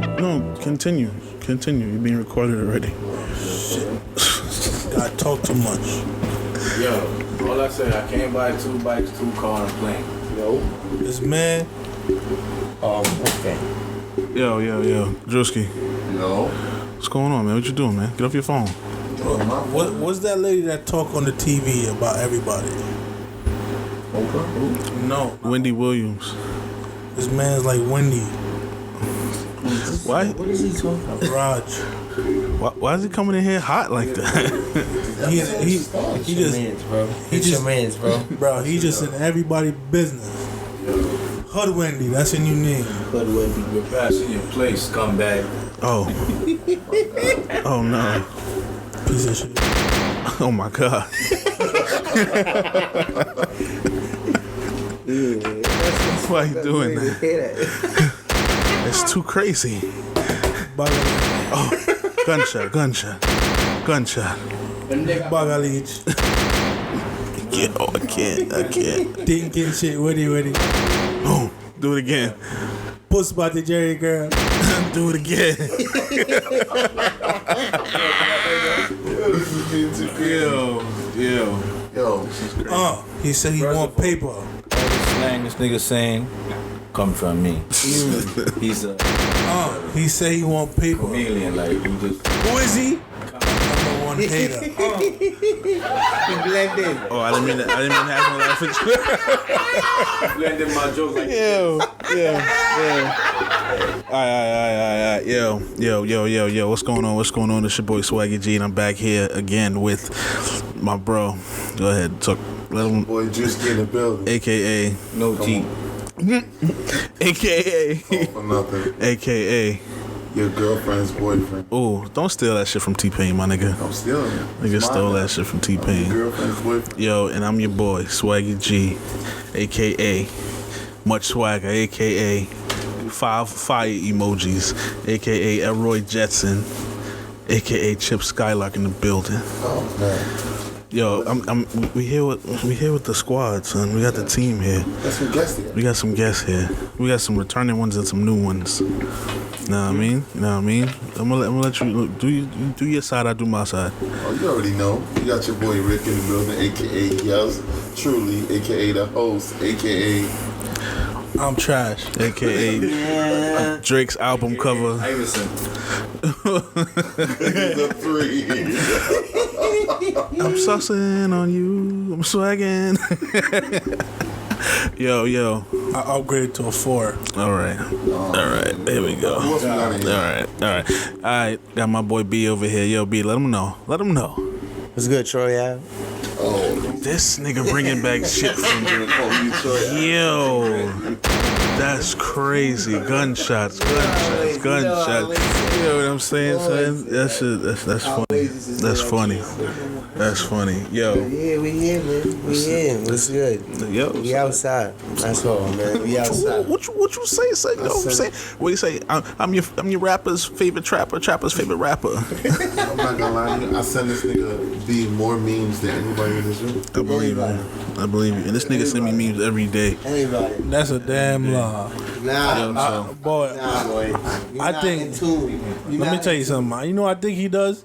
No. Continue. You're being recorded already. Shit. I talk too much. Yo, all I said, I can't buy 2 bikes, 2 cars, and a plane. Yo. This man. Okay. Yo. Drewski. No. What's going on, man? What you doing, man? Get off your phone. What's that lady that talk on the TV about everybody? Oprah? No. Wendy Williams. This man's like Wendy. Why? What is he talking about? Raj. Why is he coming in here hot like that? he just Mans, bro. It's your mans, bro. Bro, he just in everybody's business. Hood Wendy, that's your new name. Hood Wendy. You're passing your place, come back. Oh. Oh no. Piece of shit. Oh my God. Why you doing that? It's too crazy. Oh, gunshot. Bagalich. Yo, I can't. Thinking shit, Wendy. Oh, do it again. Puss about the Jerry girl. Do it again. Yo. He said he want paper. All the slang this nigga saying come from me. He's a He said he want paper. chameleon, like you just. Who is he? Number one hater. He blended. Oh, I didn't mean to have no laugh at you. Blending my jokes like Yeah. Alright. Yo. What's going on? It's your boy SwaggyG, and I'm back here again with my bro. Go ahead, talk. Let him. Boy, Drewski in the building. AKA. no teeth. AKA. For nothing. AKA. Your girlfriend's boyfriend. Oh, don't steal that shit from T-Pain, my nigga. I'm stealing it. Nigga stole that shit from Your T-Pain. girlfriend's boyfriend. Yo, and I'm your boy, SwaggyG, AKA Much Swagger, AKA 5 fire emojis, AKA Elroy Jetson, AKA Chip Skylark in the building. Oh, man. Yo, we here with the squad, son. We got the team here. That's some guests here. We got some guests here. We got some returning ones and some new ones. Know what I mean? I'm gonna let you do your side. I do my side. Oh, you already know. You got your boy Rick in the building, a.k.a. Yours Truly, a.k.a. the host, a.k.a. I'm trash. AKA Drake's album cover. Iverson. the 3. I'm sussing on you. I'm swagging. Yo. I upgraded to a 4. All right. There we go. Who else we got in here? All right. Got my boy B over here. Yo, B, let him know. What's good, Troy? Yeah. Oh, This nigga bringing back shit from. Yo. That's crazy. Gunshots. You know what I'm saying, son? That's funny. Yo. Yeah, we here, man. We here. What's good? Yo. We outside. That's all, man. We outside. What you say, son? You know what I'm saying? What do you say? I'm your rapper's favorite trapper's favorite rapper. I'm not gonna lie to you. I send this nigga B more memes than anybody in this room. I believe you. And this nigga send me memes every day. Anybody. That's a damn lie. Nah. Boy, I think. Let me tell you something, man. You know what I think he does?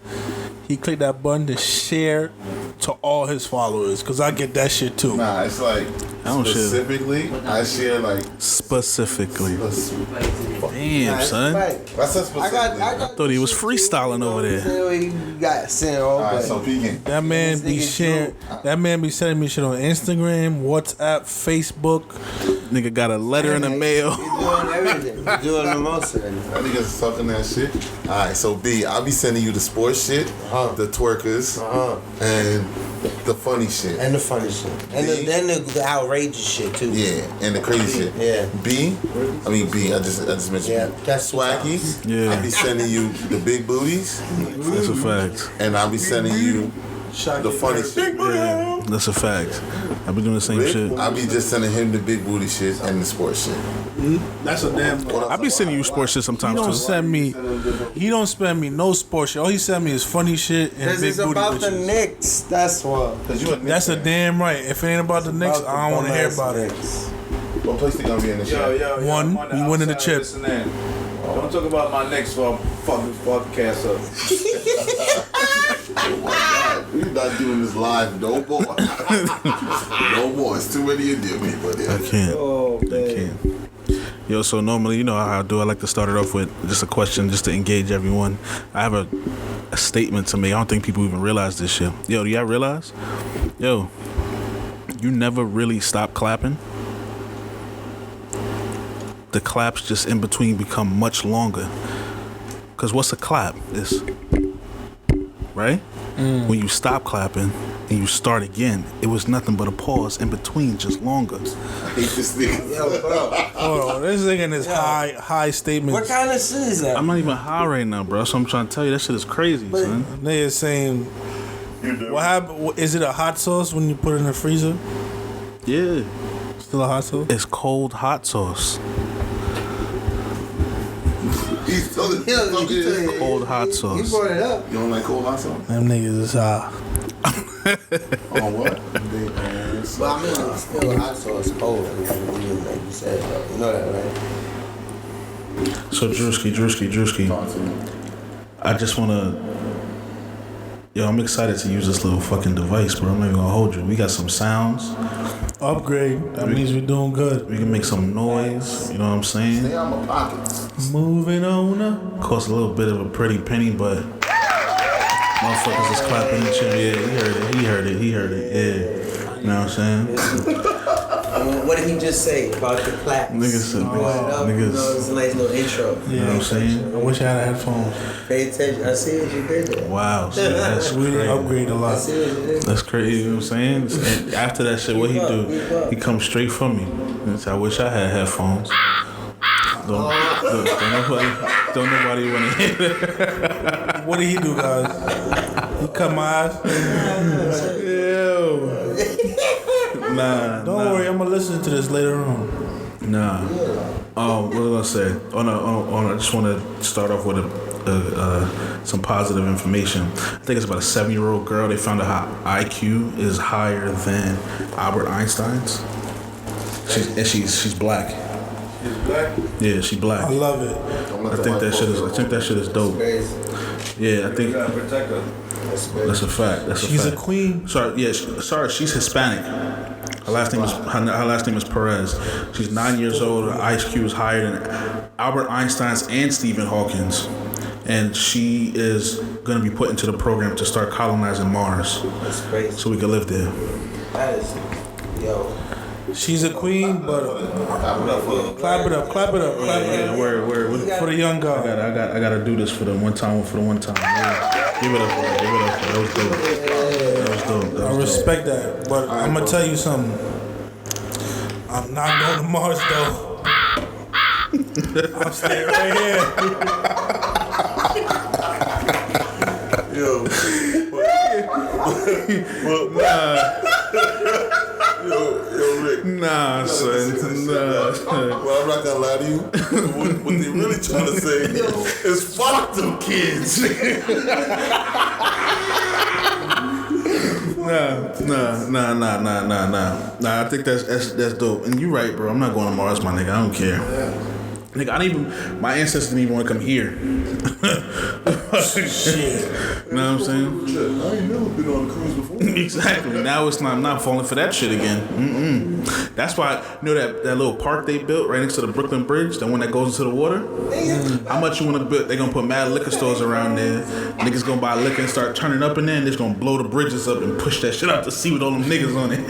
He click that button to share to all his followers, because I get that shit too. Nah, it's like I don't share. specifically, I share like Specifically. Fuck. Damn, son. I said specifically. I thought he was freestyling over there. You got sent all Alright, day. so peeking. That man be sharing. That man be sending me shit on Instagram, WhatsApp, Facebook. Nigga got a letter in the mail. You're doing everything. You're doing the most of it. That nigga's talking that shit. Alright, so B, I'll be sending you the sports shit, the twerkers, and the funny shit. And the funny shit. And then the outrageous shit too. Yeah, and the crazy shit. Yeah. B, I just mentioned Yeah, B. that's Swaggy, Yeah. I'll be sending you the big booties, That's a fact. and I'll be sending you the funny shit. Yeah, that's a fact. I be doing the same shit. I'll be just sending him the big booty shit and the sports shit. That's a damn. I be sending you sports shit He sometimes don't too. send me. He don't send me no sports shit. All he send me is funny shit and This big is booty about the bitches. Knicks. That's what. That's a damn right. If it ain't about the Knicks, I don't want to hear about it. What place they gonna be in the show? Yo, One, I'm on the we winning the outside chip. listening. Don't talk about my next fucking podcast up. Oh my God. We're not doing this live no more. No more. It's too many of them people there. I can't. Oh, I can't. Yo, so normally, you know how I do. I like to start it off with just a question just to engage everyone. I have a statement to make. I don't think people even realize this shit. Yo, do y'all realize? Yo, you never really stop clapping. The claps just in between become much longer. Because what's a clap? It's, right? When you stop clapping and you start again, it was nothing but a pause in between, just longer. I hate this nigga. Yo, bro. Hold on, this nigga in his high statements. What kind of shit is that? I'm not even high right now, bro. So I'm trying to tell you, that shit is crazy, son. Nigga saying, what happened? Is it a hot sauce when you put it in the freezer? Yeah. Still a hot sauce? It's cold hot sauce. He's telling you. Cold hot You sauce. brought it up. You don't like cold hot sauce? Them niggas is On what? But I mean, it's still hot sauce cold. Like you said, though. You know that, right? So Drewski. Talk to me. I just wanna. Yo, I'm excited to use this little fucking device, bro. I'm not even gonna hold you. We got some sounds. upgrade. That means we're doing good. We can make some noise. You know what I'm saying? Stay out my pockets. Moving on up. Cost a little bit of a pretty penny, but motherfuckers is clapping and shit. Yeah, he heard it. Yeah. You know what I'm saying? What did he just say about the claps? Niggas, You brought it up, you know, it's a nice little intro. You know what I'm saying? I wish I had headphones. Pay attention. I see what you did there. Wow, shit, that's We didn't crazy. upgrade a I lot. see what you did. That's crazy, you know what I'm saying? And after that shit, what he do? He comes straight for me. And say, I wish I had headphones. Don't nobody want to hear that. What did he do, guys? He cut my eyes. Ew. Nah. Don't worry, I'm gonna listen to this later on. Nah. What was I gonna say? I just want to start off with some positive information. I think it's about a 7-year-old girl. They found out her IQ is higher than Albert Einstein's. She's black. She's black? Yeah, she black. I love it. I think that shit is dope. Crazy. Yeah, I think You gotta protect her. that's a fact. She's a queen. Sorry, yeah, she's Hispanic. Her last name is Perez. She's 9 years old. Her IQ is higher than Albert Einstein's and Stephen Hawking's, and she is gonna be put into the program to start colonizing Mars, That's crazy. so we can live there. That is, yo. She's a queen, but clap it up. Yeah, word. For the young girl. I gotta do this for the one time. Yeah. Give it up. That was dope. I respect that, but I'm gonna tell you something. I'm not going to Mars though. I'm staying right here. Yo, Rick. Nah, son. Well, I'm not gonna lie to you. What they really trying to say is fuck them kids. Nah. I think that's dope. And you right, bro. I'm not going to Mars, my nigga. I don't care. Nigga, my ancestors didn't even want to come here. Shit. You know what I'm saying? I ain't never been on a cruise before. Exactly. Now I'm not falling for that shit again. That's why, you know that little park they built right next to the Brooklyn Bridge, the one that goes into the water? How much you want to build? They're going to put mad liquor stores around there. Niggas going to buy liquor and start turning up in there, and they're just going to blow the bridges up and push that shit out to sea with all them niggas on it.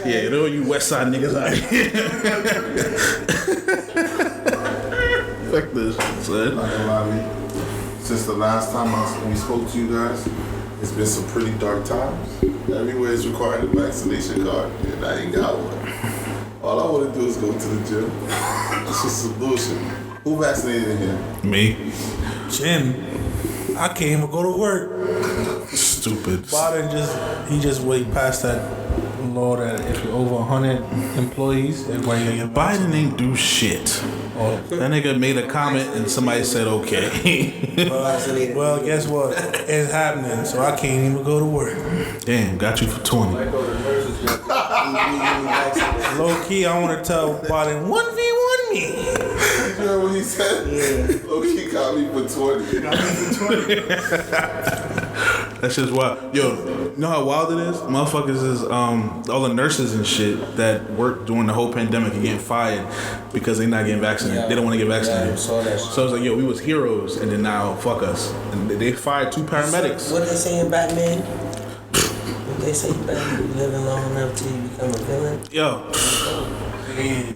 Yeah, you know you West Side niggas out here. Fuck this shit, son. Not gonna lie to you. Since the last time we spoke to you guys, it's been some pretty dark times. Everywhere is requiring a vaccination card, and I ain't got one. All I want to do is go to the gym. It's just some bullshit. Who vaccinated in here? Me? Jim, I can't even go to work. Stupid. Biden just way past that law that if you're over 100 employees, everybody gonna get Biden ain't do shit. That nigga made a comment and somebody said okay. Well, guess what? It's happening, so I can't even go to work. Damn, got you for 20. Low key, I want to tell Biden 1v1 me. You heard what he said? Yeah. Low-key got me for 20. That's just wild. Yo, you know how wild it is? Motherfuckers is all the nurses and shit that worked during the whole pandemic are getting fired because they not getting vaccinated. They don't want to get vaccinated. So it's like, yo, we was heroes, and then now fuck us. And they fired 2 paramedics. What they say in Batman? They say you living long enough till you become a villain. Yo,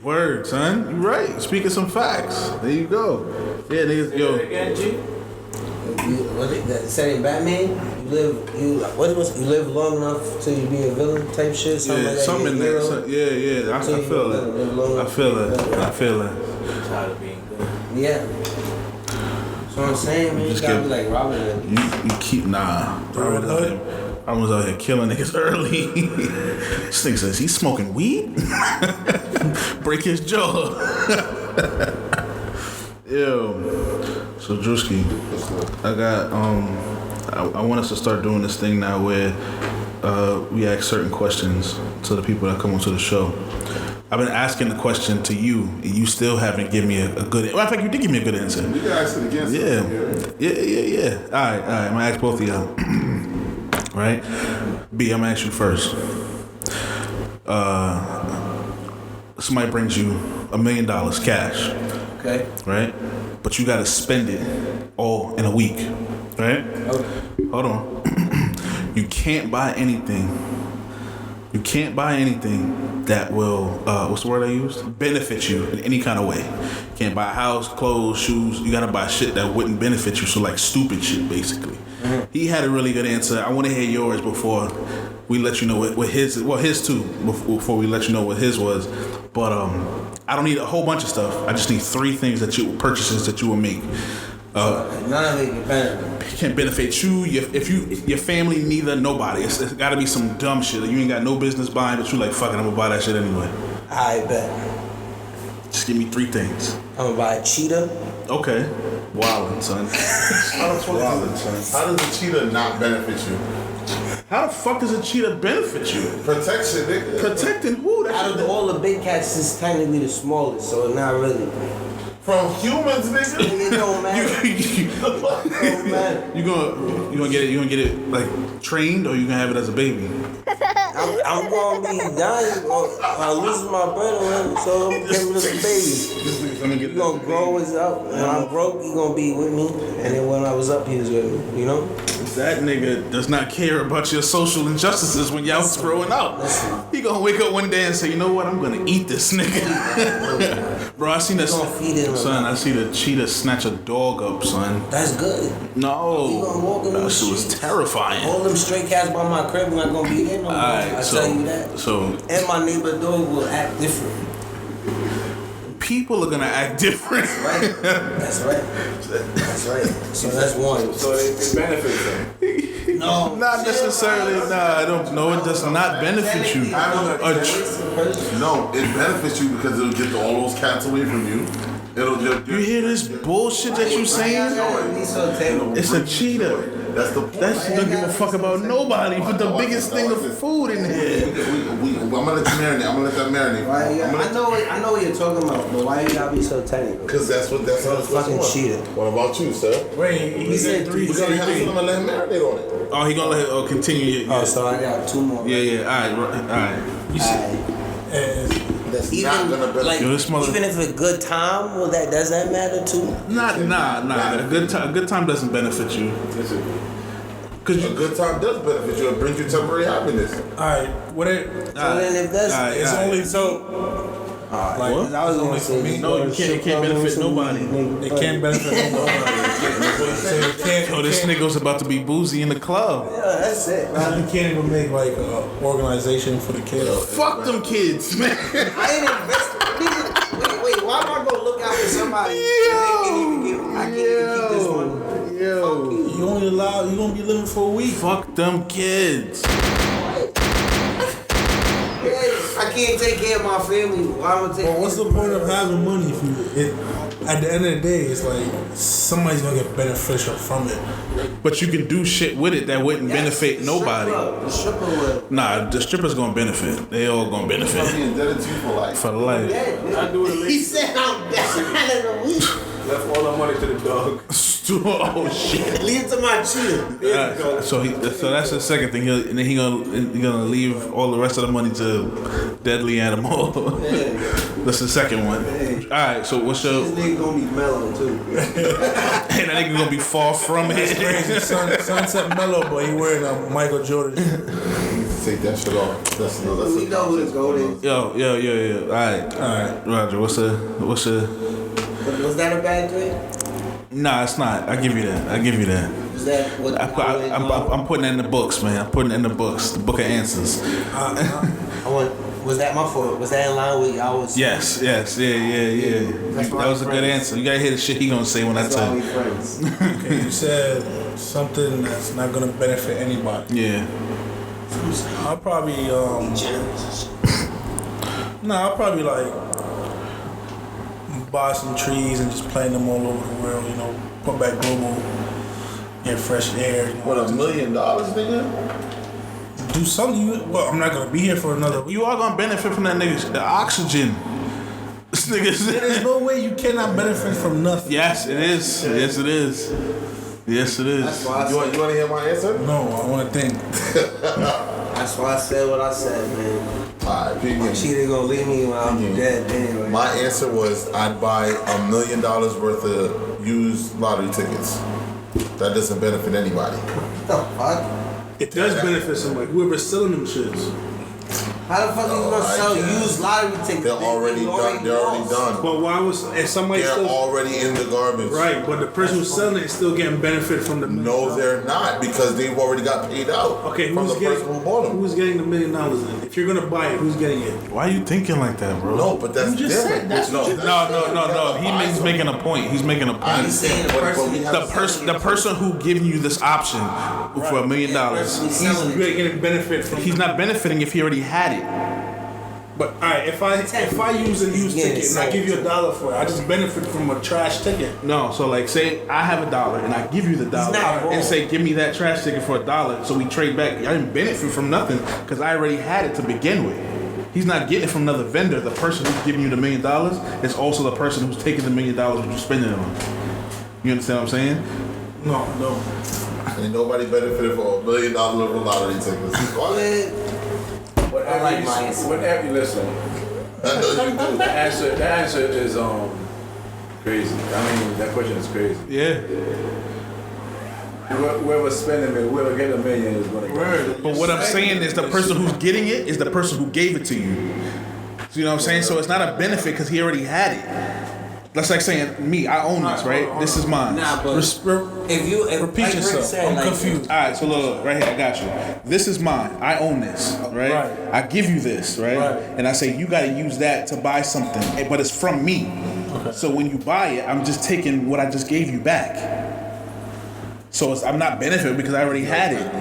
word, son. You right. Speaking some facts. There you go. Yeah, niggas. Yo. Again, G? What it say in Batman? You live long enough till you be a villain type shit. Something like that. Something in there. Yeah. I feel it. I feel it. Tired of being good. Yeah. That's what I'm saying, man. You gotta be like Robin Hood. You keep Robin Hood. I was out here killing niggas early. This nigga says he's smoking weed. Break his jaw. Yo. So Drewski, I got I want us to start doing this thing now where we ask certain questions to the people that come onto the show. I've been asking the question to you, and you still haven't given me a good. Well, in fact, you did give me a good answer. You can ask it again. Yeah. All right. I'm gonna ask both of y'all. Right? B, I'm gonna ask you first. Somebody brings you $1 million cash. Okay. Right? But you gotta spend it all in a week. Right? Okay. Hold on. You can't buy anything. You can't buy anything that will, what's the word I used? Benefit you in any kind of way. You can't buy a house, clothes, shoes. You gotta buy shit that wouldn't benefit you. So like stupid shit, basically. Mm-hmm. He had a really good answer. I want to hear yours before we let you know what his. Well, his too. Before we let you know what his was. But I don't need a whole bunch of stuff. I just need 3 things purchases that you will make. None of it can benefit you. Your family, neither. Nobody. It's got to be some dumb shit that you ain't got no business buying, but you like, fuck it, I'm gonna buy that shit anyway. I bet. Just give me 3 things. I'm gonna buy a cheetah. Okay. Wildin', son. How does a cheetah not benefit you? How the fuck does a cheetah benefit you? Protection, nigga. Protecting who? Out of all the big cats, it's technically the smallest, so not really. From humans, nigga. It don't matter. You gonna get it like trained, or you gonna have it as a baby? I'm gonna be dying. I'm losing my bread, so I'm giving it as a baby. You gonna grow us up. When I'm broke, you gonna be with me, and then when I was up, he was with me. You know. That nigga does not care about your social injustices when y'all was growing up. He gonna wake up one day and say, you know what, I'm gonna eat this nigga. Bro, I seen that. Son, I see the cheetah snatch a dog up, son. That's good. No, that shit was terrifying. All them stray cats by my crib not gonna be there no more. I tell you that. So, and my neighbor dog will act different. People are gonna act different. That's right. So that's one. So it benefits them. No, not necessarily. Nah, I don't. No, it does not benefit you. No, it benefits you because it'll get all those cats away from you. It'll just. You hear this bullshit that you saying? It's a cheetah. That's the point. That shit don't give a fuck about nobody. Put the biggest thing of food in here. I'm gonna let you marinate. I'm gonna let that marinate. I know what you're talking about, but why you gotta be so technical? Because that's what fucking cheetah. What about you, sir? Wait, he said 3. We're gonna let him marinate on it. Oh, he gonna let it continue. Oh, so I got 2 more. Yeah. All right. You said. Even if a good time, does that matter too? Nah. A good time doesn't benefit you. Because a good time does benefit you. It brings you temporary happiness. All right. Then if that's it's only so. Like, I was gonna say, no, it can't benefit nobody. It can't benefit nobody. Yo, this nigga's about to be boozy in the club. Yeah, that's it. You can't even make like an organization for the kids. Fuck them kids, man. I ain't invested. Wait, why am I gonna look out for somebody? I can't even keep this one. You gonna be living for a week. Fuck them kids. I can't take care of my family. Why am I taking? Well, what's the point of having money if at the end of the day, it's like somebody's gonna get beneficial from it. But you can do shit with it that wouldn't benefit nobody. The stripper will. Nah, the stripper's gonna benefit. They all gonna benefit. I'm indebted to you for life. For life. I do it. He said I'm Left all the money to the dog. Oh shit! Leave it to my cheetah. So that's the second thing. And then he gonna leave all the rest of the money to deadly animal. That's the second one. All right. So what's your? This nigga gonna be mellow too. And that nigga gonna be far from it. Crazy. Sunset Mellow, but he wearing a Michael Jordan. Take that shit off. That's We know who to go to. Yo. All right. Roger. What's the? Was that a bad trade? Nah, it's not. I give you that. Was that what? I'm putting it in the books, man. I'm putting it in the books. The book of answers. Was that my fault? Was that in line with y'all? Was Yes. Yeah. That was a good answer. You gotta hear the shit he gonna say when I tell you. Okay, you said something that's not gonna benefit anybody. Yeah. I'll probably I'll probably like buy some trees and just plant them all over the world. You know, put back global, get fresh air. You know, What, $1 million, nigga? do something. Well, I'm not gonna be here for another week. You are gonna benefit from that nigga. The oxygen. This nigga. There's no way you cannot benefit from nothing. Yes, it is. Yes, it is. Yes, it is. That's why I You want to hear my answer? No, I want to think. That's why I said what I said, man. Alright, Cheetah gonna leave me when I'm dead anyway. My answer was I'd buy $1 million worth of used lottery tickets. That doesn't benefit anybody. What the fuck? It does benefit somebody. Whoever's selling them shits. How the fuck are you gonna sell used lottery tickets? They're already done. They're already done. But why was if somebody They're still already in the garbage. right? But the person who's selling it is still getting benefit from the $1 million. No, they're not because they've already got paid out. Okay, from who's the getting person who bought them. who's getting the $1 million then? If you're gonna buy it, who's getting it? Why are you thinking like that, bro? No, but that's You just different. said that's what you- No. He's making a point. He's making a point. He's saying The person who giving you this option for $1 million, He's getting benefit from. he's not benefiting if he already had it. But alright, if I use a used ticket and I give you $1 for it, I just benefit from a trash ticket. No, so like say I have $1 and I give you the $1 not wrong. and say give me that trash ticket for $1, so we trade back. I didn't benefit from nothing because I already had it to begin with. He's not getting it from another vendor. The person who's giving you the $1 million is also the person who's taking the $1 million that you're spending it on. You understand what I'm saying? No. Ain't nobody benefited for $1 million of lottery tickets. I like my answer. Whatever you listen. I know you do. The answer is crazy. I mean, that question is crazy. Yeah. Whoever's spending it, whoever get $1 million is gonna get it. But what I'm saying is the person who's getting it is the person who gave it to you. So you know what I'm saying? So it's not a benefit because he already had it. That's like saying, me, I own this, right? This is mine. Nah, but if repeat like Rick yourself. said, I'm like, confused. All right, so look, right here, I got you. This is mine. I own this, right? I give you this, right? And I say you got to use that to buy something, but it's from me. Okay. So when you buy it, I'm just taking what I just gave you back. So I'm not benefiting because I already had it.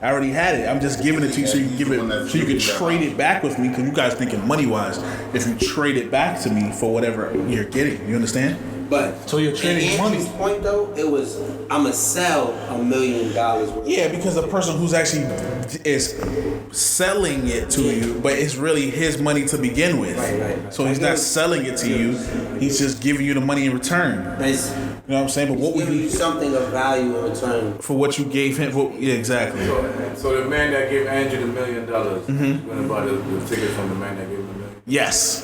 I already had it. I'm just giving it to you so you can give it, so you can trade it back with me. Because you guys thinking money wise, if you trade it back to me for whatever you're getting, you understand? But So you're trading money. Andrew's point though, it was I'ma sell $1 million worth. Yeah, because the person who's actually is selling it to you, but it's really his money to begin with. Right. So he's not selling it to you. He's just giving you the money in return. Nice. You know what I'm saying? But what would Give you you something of value in return. for what you gave him? Yeah, exactly. So the man that gave Andrew $1 million is gonna buy the ticket from the man that gave him $1 million. Yes.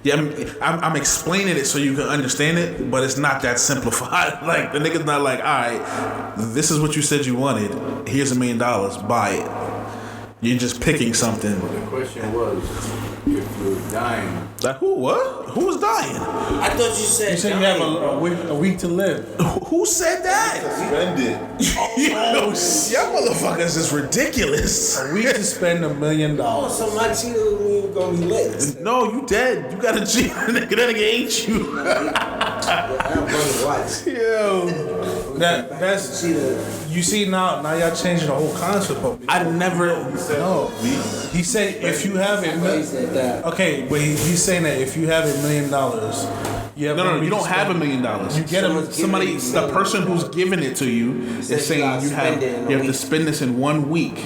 Yeah, I'm explaining it so you can understand it, but it's not that simplified. Like the nigga's not like, all right, this is what you said you wanted. Here's $1 million. Buy it. You're just picking something. The question was, if you're dying, Like who? What? Who was dying? I thought you said You said you have a week to live. Who said that? Spend it. Yo, y'all motherfuckers is ridiculous. A week to spend $1 million. Oh, so my cheetah gonna be lit. No, you dead. You got a G. That nigga ain't you. I'm gonna watch. Yo. That's you see now y'all changing the whole concept of it. I never. No, he said if you have He said that. okay, but he's saying that if you have $1 million, you have No, one you week don't to have $1 spend. million. You get Someone's Somebody, giving you the person who's giving it to you is said you saying gotta you spend it in a have to week. spend this in 1 week.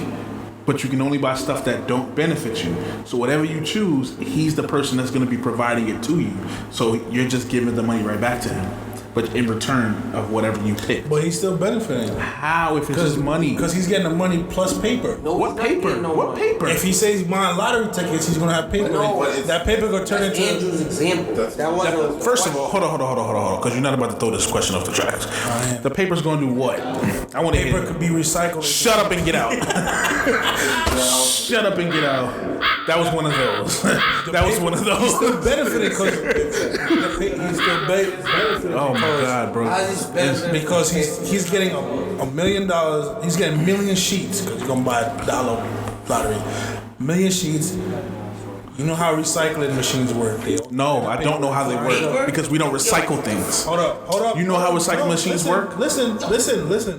but you can only buy stuff that don't benefit you. So whatever you choose, he's the person that's going to be providing it to you. So you're just giving the money right back to him, but in return of whatever you pick. But he's still benefiting. How if it's his money? Because he's getting the money plus paper. No, What he's not paper? getting no What money. paper? If he says he's buying lottery tickets, he's gonna have paper. No, That paper gonna turn That's into. Andrew's example. That wasn't. First of all, hold on, because you're not about to throw this question off the tracks. am. The paper's going to do what? I want to Paper hear. could be recycled. Shut up and get out. Shut up and get out. That was one of those. That was one of He's still those. benefiting because he's still benefiting. Oh my God, bro. How's he benefiting? Because he's getting $1 million. He's getting 1 million sheets because he's gonna buy a dollar lottery. 1 million sheets. You know how recycling machines work, Theo. No, I don't know how they work because we don't recycle things. Hold up. You know how recycling machines work? Listen.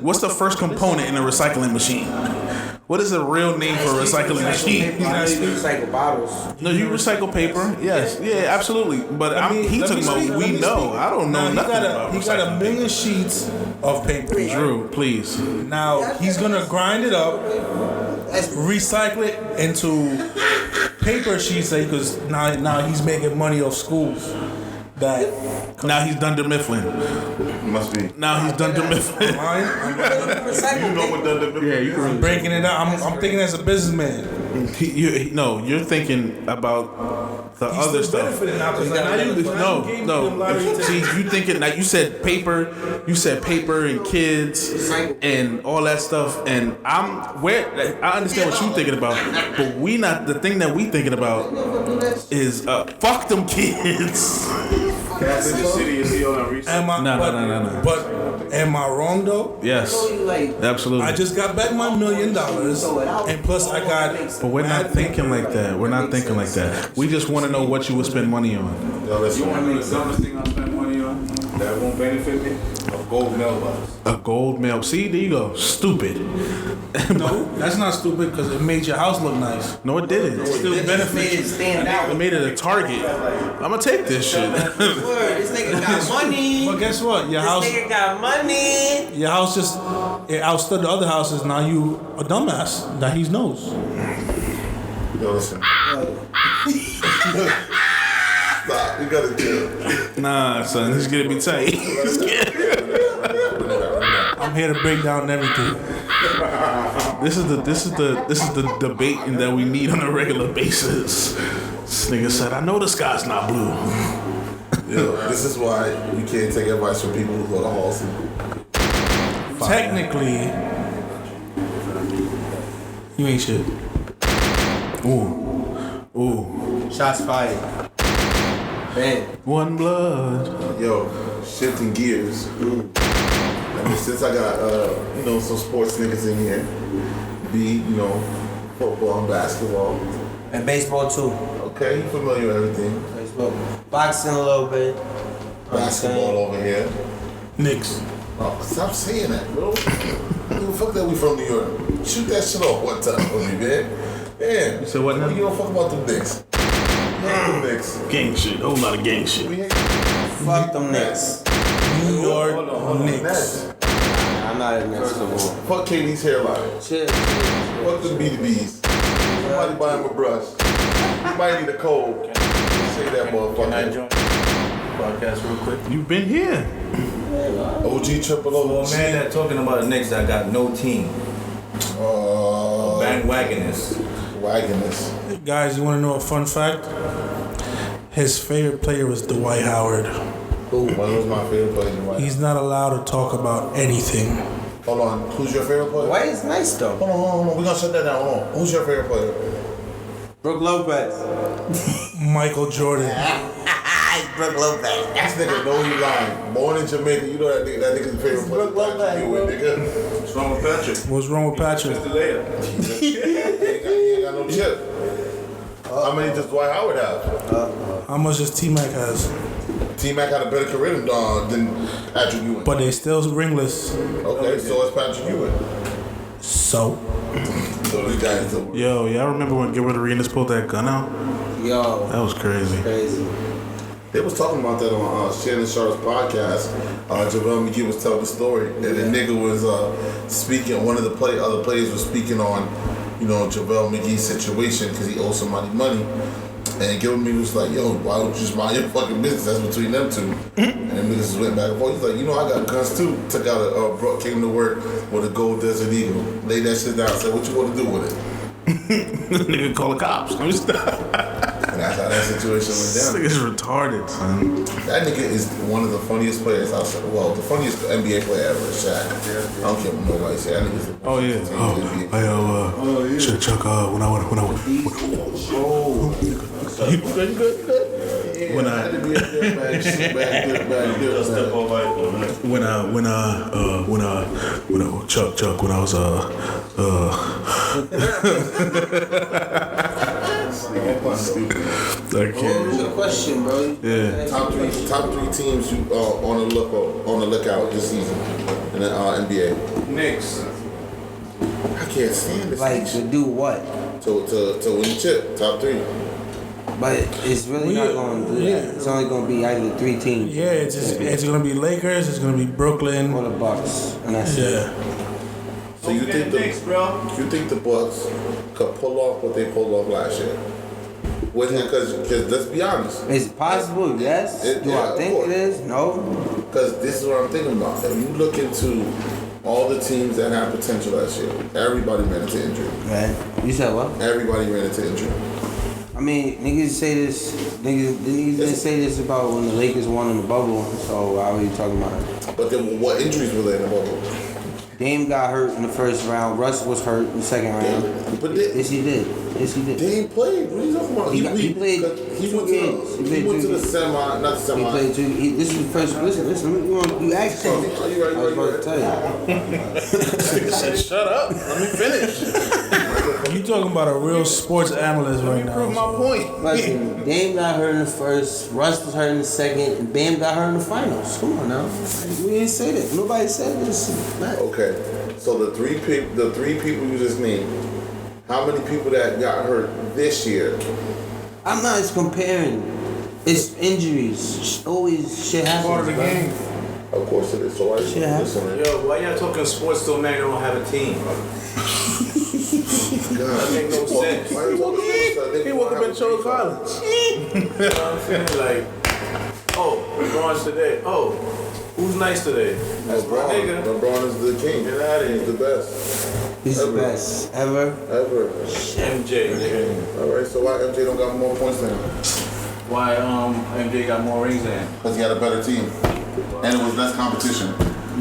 What's the first component in a recycling machine? What is the real name for a recycling machine? You recycle bottles. No, you recycle paper. Yes, yeah, absolutely. But he talking about we know. I don't know nothing about He got 1 million sheets of paper. Drew, please. Now he's gonna grind it up, recycle it into paper sheets because now he's making money off schools. Now he's Dunder Mifflin. Must be. Now he's Dunder Mifflin. You know what Dunder Mifflin is? I'm breaking it out. I'm thinking as a businessman. You're thinking about the other still stuff. benefiting now 'cause now you gave me them No. lottery tickets. See, you thinking like you said paper and kids and all that stuff, and I understand what you thinking about, but we not. The thing that we thinking about is fuck them kids. That's in the city is he on research? Am I? No. But am I wrong though? Yes, absolutely. I just got back my $1 million, and plus I got. But we're not thinking like that. We're not thinking like that. We just want to know what you would spend money on. Yo, listen. You want to know the dumbest thing I spend money on that won't benefit me? A gold mailbox. A gold mail. See, there you go. Stupid. No, that's not stupid because it made your house look nice. No, it didn't. It still Made it benefits. stand out. It made it a target. I'm gonna take this shit. Word, this nigga got money. But guess what? Your This house, nigga got money. your house just it outstood the other houses. Now you a dumbass that he knows. Yo, listen. Stop. You gotta chill. Nah, son, this is gonna be tight. I'm here to break down everything. This is the debate that we need on a regular basis. This nigga said, "I know the sky's not blue." Yo, this is why you can't take advice from people who go to Halsey. Technically, you ain't shit. Ooh, Shots fired. Man. one blood. Yo, shifting gears. I mean, since I got some sports niggas in here, football and basketball. And baseball too. Okay, you familiar with everything. Baseball. Boxing a little bit. Basketball over here. Knicks. Oh, stop saying that, bro. Fuck that we from New York. Shoot that shit off one time for me, man. Man. You said what now? You don't fuck about the Knicks. Fuck the Knicks. Gang shit. Whole lot of gang We shit. hate Fuck them Knicks. New York Hold on, Knicks. Nets. I'm not a Knicks no more. Fuck KD's hairline. Shit. Fuck the BDBs. Somebody buy him a brush. You might need a cold. Say that motherfucker. Podcast real quick. You've been here. OG triple O. A man that talking about the Knicks that got no team. Bandwagoners. Wagoners. Guys, you want to know a fun fact? His favorite player was Dwight Howard. Who? One was my favorite player. White. He's not allowed to talk about anything. Hold on. Who's your favorite player? White is nice though. Hold on. We're gonna shut that down. Hold on. Who's your favorite player? Brooke Lopez. Michael Jordan. Brooke Lopez. This nigga know he lying. Born in Jamaica, you know that nigga's favorite player. Patrick Ewing, nigga. What's wrong with Patrick? What's wrong with Patrick? Mr. Layup. He ain't got no chip. How many does Dwight Howard have? How much does T-Mac has? T-Mac had a better career than Patrick Ewing. But they still ringless. Okay, so it's Patrick Ewing. So So these guys don't work. Yo, y'all remember when Gilbert Arenas pulled that gun out? Yo. That was crazy. Crazy. They was talking about that on Shannon Sharp's podcast. JaVale McGee was telling the story that the nigga was speaking. One of the other players was speaking on JaVale McGee's situation because he owes somebody money. And Gilman was like, yo, why don't you just mind your fucking business? That's between them two. And them niggas just went back and forth. He's like, I got guns too. Took out came to work with a gold Desert Eagle. Laid that shit down. Said, what you want to do with it? Nigga call the cops. I'm just And that's how that situation went down. This nigga's retarded, son. That nigga is one of the funniest players outside. Well, the funniest NBA player ever, Shaq. I don't care what nobody say. That nigga's the Oh yeah. Chuck. When I was What was your question, bro? Yeah. top three teams you on the lookout this season in the NBA. Knicks. I can't stand this. Like to do what? To win the chip. Top three. But it's really not going to do that. It's only going to be either 3 teams. Yeah, it's going to be Lakers, it's going to be Brooklyn. Or the Bucks. And that's it. So you think the Bucks could pull off what they pulled off last year? Because let's be honest. Is it possible? Yes. Do I think it is? No. Because this is what I'm thinking about. If you look into all the teams that had potential last year, everybody ran into injury. Right. You said what? Everybody ran into injury. I mean, niggas didn't say this about when the Lakers won in the bubble, so why were you talking about it? But then what injuries were there in the bubble? Dame got hurt in the first round. Russ was hurt in the second round. But Yes, he did. Dame played. What are you talking about? He played He two went games. to the semi, not the semi. He played 2. This is the first. Listen. You asked him. You right. I was about to tell you. Shut up. Let me finish. You talking about a real sports analyst right now. Prove my point. Listen, Dame got hurt in the first. Russ was hurt in the second. And Bam got hurt in the finals. Come on now. We didn't say that. Nobody said this. Okay, so the three people you just named, how many people that got hurt this year? I'm not just comparing. It's injuries. Always shit happens. Part of the bro. game. Of course it is. So why Shit happens. listen? Yo, why y'all talking sports so man don't have a team? That make no sense. He woke up and chose violence. You know what I'm saying? Like, LeBron's today. Who's nice today? That's my nigga. LeBron is the king. Get out of here. He's the best. He's the best ever. MJ, nigga. All right, so why MJ don't got more points than him? Why MJ got more rings than him? Because he had a better team, and it was less competition.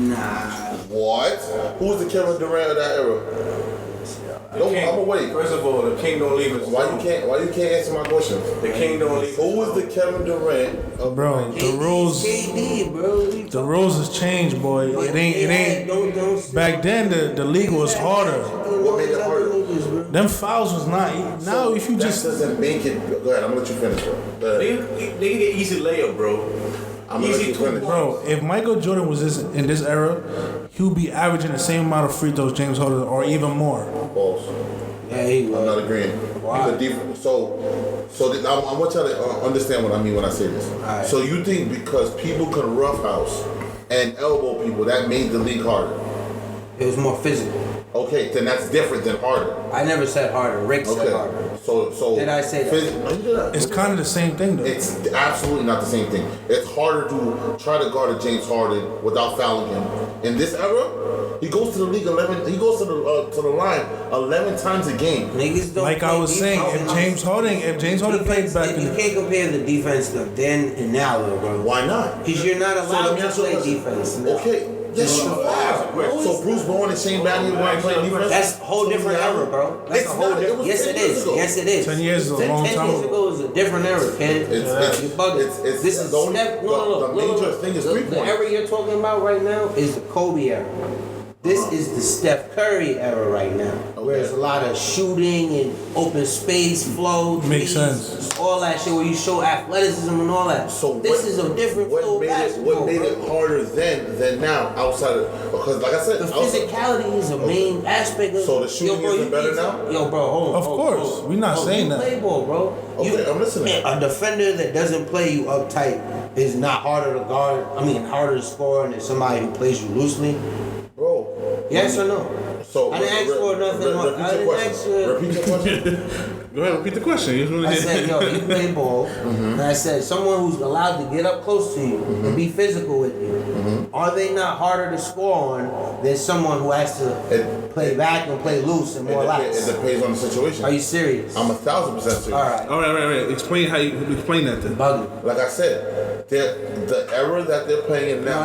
Nah. What? Who was the Kevin Durant of that era? I'm gonna wait. First of all, the king don't leave his Why you can't answer my question? The king don't leave. Who was the Kevin Durant of Bro, the rules KD, bro. the rules has changed, boy. It ain't back then the league was harder. What made it harder? Them fouls was not now if you That just doesn't make it. Go ahead, I'm gonna let you finish, bro. Go ahead. They get easy layup, bro. I'm gonna let you finish. bro, if Michael Jordan was in this era, he would be averaging the same amount of free throws James Harden or even more. False. Yeah, he I'm was. not agreeing. Why? So I want y'all to understand what I mean when I say this. Alright. So you think because people could roughhouse and elbow people, that made the league harder? It was more physical. Okay, then that's different than harder. I never said harder. Rick said harder. So Did I say that? No, you did not. It's kind of the same thing though. It's absolutely not the same thing. It's harder to try to guard a James Harden without fouling him. In this era, he goes to the league 11. He goes to the line 11 times a game. Niggas don't. Like I was saying, if James Harden played back you in can't compare the defense of then and now, though, bro. Why not? Because you're not allowed to So play let me defense. Okay. Yes, you are. So Bruce Bowen and Shane Battier weren't playing defense. That's a whole different era, bro. That's It's a whole not. It different. was Yes, 10 it years is. ago. Yes, it is. 10 years is a 10 long time years ago. ago was a different era, kid. It's This is the only- step. No. the major thing is The 3-point. era you're talking about right now is the Kobe era. This is the Steph Curry era right now, where it's a lot of shooting and open space, flow, Makes threes, sense. all that shit where you show athleticism and all that. So this is a different flow basketball. What made it harder then than now outside of, because like I said, The physicality is a main aspect of. So the shooting isn't better now? Yo, bro, hold on. Of course. We not saying that. Play ball, bro. Okay, I'm listening. A defender that doesn't play you uptight is not harder to guard. Harder to score than somebody who plays you loosely. Bro. Yes or no? So I didn't ask for nothing. I didn't ask for. Repeat your question. Go ahead, repeat the question. I said, yo, you play ball. And I said, someone who's allowed to get up close to you and be physical with you, are they not harder to score on than someone who has to play back and play loose and more lax? It depends on the situation. Are you serious? I'm 1,000% serious. All right. Explain how you explain that then. Bugging. Like I said, the era that they're playing in now.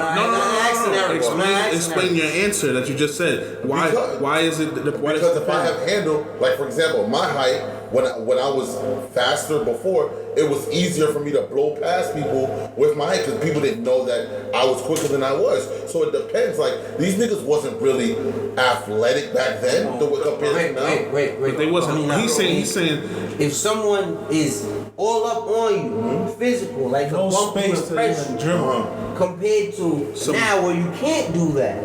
Explain your answer that you just said. Why is it? Because if I have handle, like for example, my height. When I was faster before, it was easier for me to blow past people with my height because people didn't know that I was quicker than I was. So it depends. Like these niggas wasn't really athletic back then. Compared to now. Wait. But they wasn't. He's saying if someone is all up on you, physical, like No a bump space to even dribble. compared to now where you can't do that.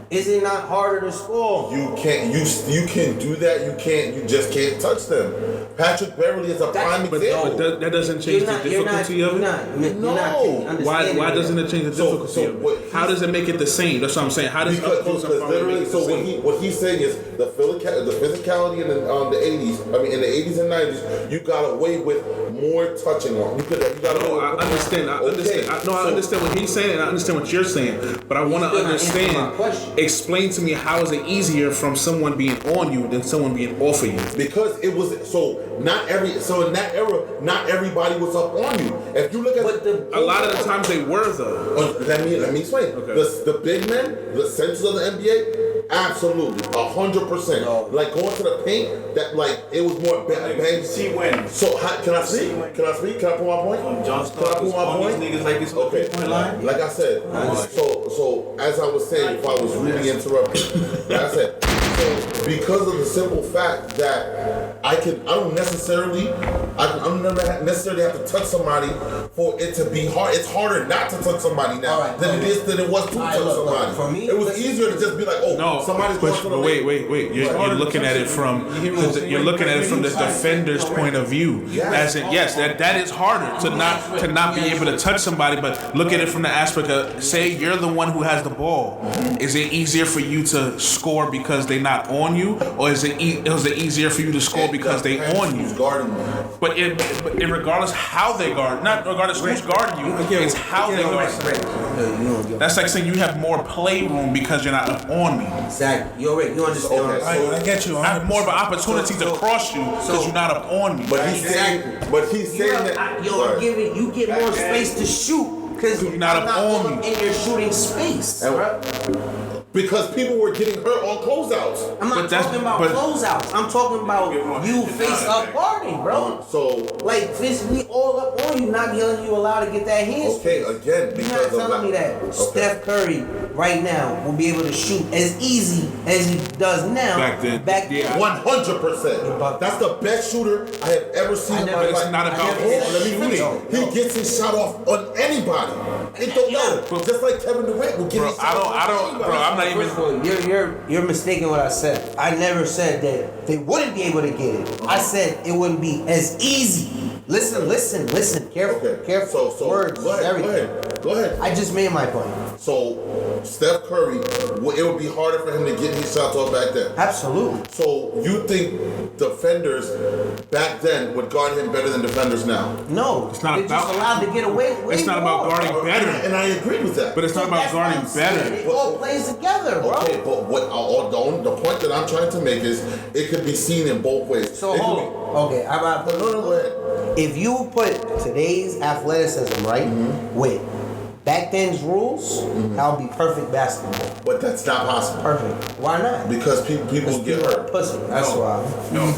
Is it not harder to score? You can't. You can do that. You just can't touch them. Patrick Beverly is a prime example. But that doesn't change the difficulty of it. Why doesn't it change the difficulty of it? How does it make it the same? That's what I'm saying. How does because literally, so what he's saying is the physicality in the 80s. I mean, in the 80s and 90s, you got away with more touching on. I understand. I understand what he's saying, and I understand what you're saying. But I want to understand. Explain to me how is it easier from someone being on you than someone being off of you? Because it was in that era, not everybody was up on you. If you look at a lot of the times they were though. Let me explain. Okay. The big men, the centers of the NBA, absolutely, 100%. Like going to the paint, that like it was more bang. See when. So can I speak? Can I put my point? When John Can I put my point? These niggas like this okay. point line. Like I said, so as I was saying, if I was really interrupted, like I said, so because of the simple fact that I don't necessarily have to touch somebody for it to be hard. It's harder not to touch somebody now than it was to touch somebody. For me, it was easier to just be like, somebody's going to wait. You're looking at it from the defender's point of view. As in, yes, that is harder to not be able to touch somebody, but look at it from the aspect of, say you're the one who has the ball. Is it easier for you to score because they're not on you, or is it easier for you to score because they on you? But regardless how they guard, not regardless who's guarding you, it's how they guard. That's like saying you have more playroom because you're not up on me. Exactly. You understand? Okay, I get you. I have more of an opportunity to cross you because you're not up on me. But he's saying that. You get more space to shoot because you're not up on me in your shooting space. Because people were getting hurt on closeouts. I'm not talking about closeouts. I'm talking about you face up guarding, bro. So like physically all up on you, not letting you allowed to get that hand. Okay, again, you're not telling me that Steph Curry right now will be able to shoot as easy as he does now. Back then. 100%. That's the best shooter I have ever seen in my life. It's not about Let me finish. He gets his shot off on anybody. It don't matter. Just like Kevin Durant will get his shot off on anybody. Bro, I'm not even. You're mistaken what I said. I never said that they wouldn't be able to get it. I said it wouldn't be as easy. Listen. Careful. So words, everything. Go ahead. I just made my point. So Steph Curry, it would be harder for him to get his shots off back then. Absolutely. So you think defenders back then would guard him better than defenders now? No, it's not they're just allowed to get away. It's not about guarding better, and I agree with that. But it's not about guarding better. It all plays together, bro. Okay, but the point that I'm trying to make is it could be seen in both ways. So hold on. Okay, how about go ahead. If you put today's athleticism with back then's rules, that would be perfect basketball. But that's not possible. Perfect. Why not? Because people get hurt. Pussy. That's why. No.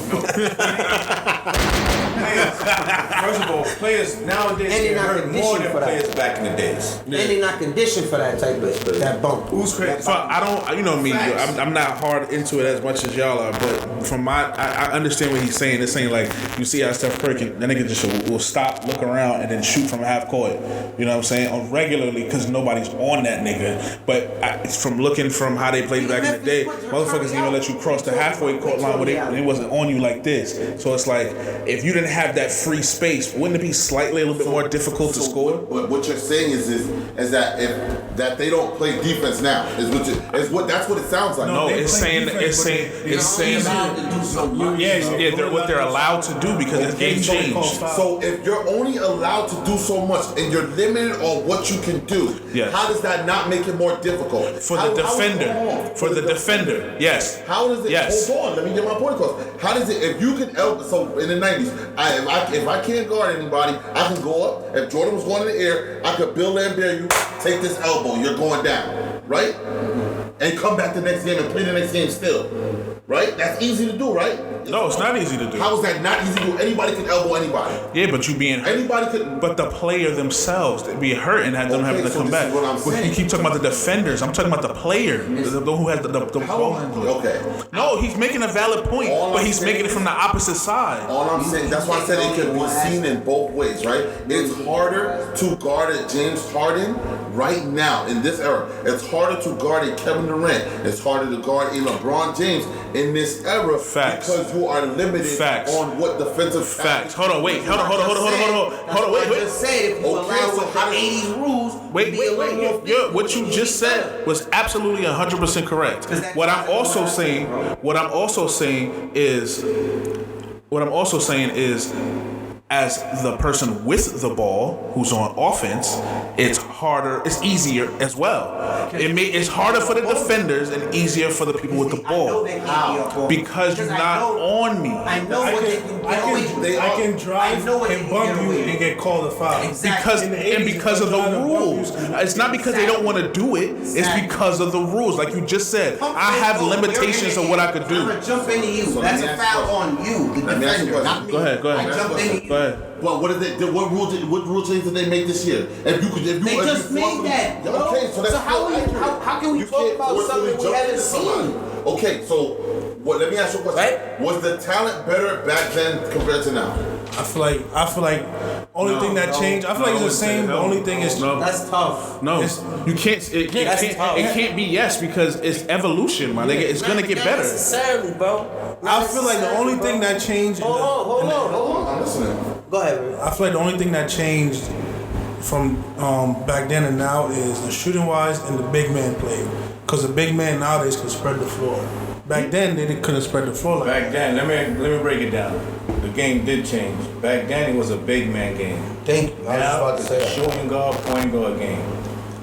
First of all, players nowadays get hurt more than players back in the days. And they're not conditioned for that type of that bump. Who's crazy? So I don't, you know me, I'm not hard into it as much as y'all are, but from I understand what he's saying. It's saying like, you see how Steph Curry, that nigga just will stop, look around, and then shoot from half court. You know what I'm saying? On regularly, because nobody's on that nigga. But it's from looking from how they played back in the day, motherfuckers didn't even let you cross the halfway court line when it wasn't on you like this. So it's like, if you didn't have have that free space, wouldn't it be slightly a little bit more difficult to score? But what you're saying is that that they don't play defense now that's what it sounds like. No, it's saying what they're allowed to do because it's game changed. So if you're only allowed to do so much and you're limited on what you can do, how does that not make it more difficult for the defender? For the defender, yes. How does it? Yes. Hold on, let me get my point across. How does it? If you can, so in the '90s, if I can't guard anybody, I can go up. If Jordan was going in the air, I could Bill Lambert you, take this elbow, you're going down, right? And come back the next game and play the next game still, right? That's easy to do, right? No, it's not easy to do. How is that not easy to do? Anybody can elbow anybody. Yeah, but you being hurt. Anybody could. But the player themselves, they be hurt and have them having to come back. What I'm saying. You keep talking about the defenders. I'm talking about the player, who has the ball. Okay. No, he's making a valid point, but he's making it from the opposite side. All I'm saying, that's why I said it can be seen in both ways, right? It's harder to guard a James Harden right now in this era. It's harder to guard a Kevin Durant. It's harder to guard a LeBron James in this era. Facts. Because you are limited on what defensive. Facts. Hold on, wait. Hold on, wait. I just said if you allow with the 80s rules. Wait. What you just said was absolutely 100% correct. What I'm also saying is, as the person with the ball who's on offense, it's harder, it's easier as well. It's harder for the defenders and easier for the people with the ball. Because you're not on me. I can drive and bump you and get called a foul. Because of the rules. It's not because they don't want to do it. It's because of the rules. Like you just said, I have limitations of what I could do. I'm gonna jump into you. That's a foul on you, the defender, not me. Go ahead. I jumped into you. Go ahead. Well, what rule change did they make this year? They just made that. Okay, so how can we talk about something we haven't seen? Okay, so let me ask you a question. Right? Was the talent better back then compared to now? I feel like only thing that changed. I feel like it's the same. The only thing is that's tough. No, you can't. It can't be yes because it's evolution, man. It's gonna get better. Necessarily, bro. I feel like the only thing that changed. Hold on. I'm listening. Go ahead, man. I feel like the only thing that changed from back then and now is the shooting wise and the big man play. Because the big man nowadays can spread the floor. Back then they couldn't spread the floor like back then. Let me break it down. The game did change. Back then it was a big man game. Thank you. I was about to say shooting guard, point guard game.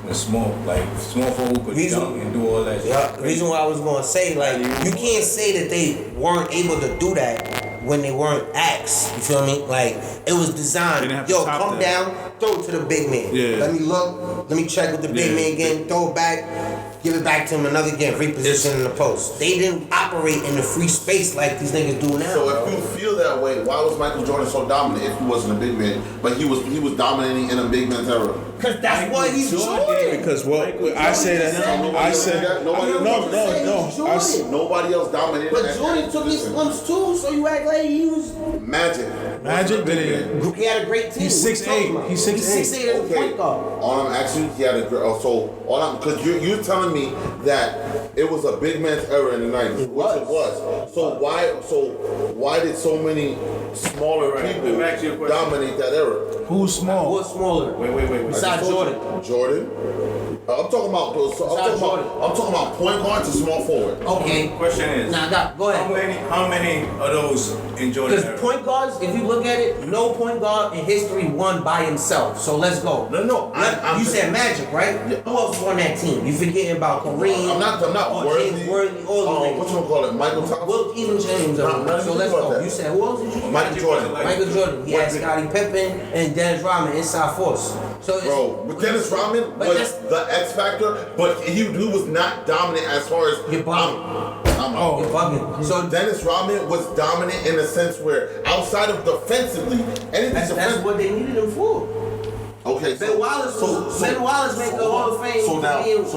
The small for who could dunk and do all that shit. Yeah, the reason why I was gonna say, like, you can't say that they weren't able to do that when they weren't asked. You feel me? Like, it was designed. Yo, come down, throw it to the big man. Yeah. Let me look, let me check with the big man again, throw it back, give it back to him another again, reposition in the post. They didn't operate in the free space like these niggas do now. So if you feel that way, why was Michael Jordan so dominant if he wasn't a big man? But he was dominating in a big man's era. Because that's what he's doing. Because I said Nobody else dominated. But Jordan took his lumps too, so you act like he was Magic did it. He had a great team. He's 6'8". He's 6'8". He's 6'8" as a point guard. All I'm asking, he had a great. Because you're telling me that it was a big man's era in the '90s. It was. So why did so many smaller people dominate that era? Who's small? Who's smaller? Wait. Besides Jordan. I'm talking about point guard to small forward. Okay. Question is, go ahead. How many of those in Jordan? Because point guards, if you look at it, no point guard in history won by himself. So let's go. No. You said Magic, right? Yeah. Who else won that team? You forgetting about Kareem? I'm not Worthy. James Worthy. All those What you gonna call it? Michael Thompson. Well, even James. So let's go. You said who else did you? Michael Jordan. Michael Jordan. He had Scottie Pippen and Dennis Rodman inside force. So but Dennis Rodman was the X factor, but he was not dominant as far as you're bugging. You're bugging. So Dennis Rodman was dominant in the sense where outside of defensively, anything that's what they needed him for. Okay, Ben Wallace made the Hall of Fame. So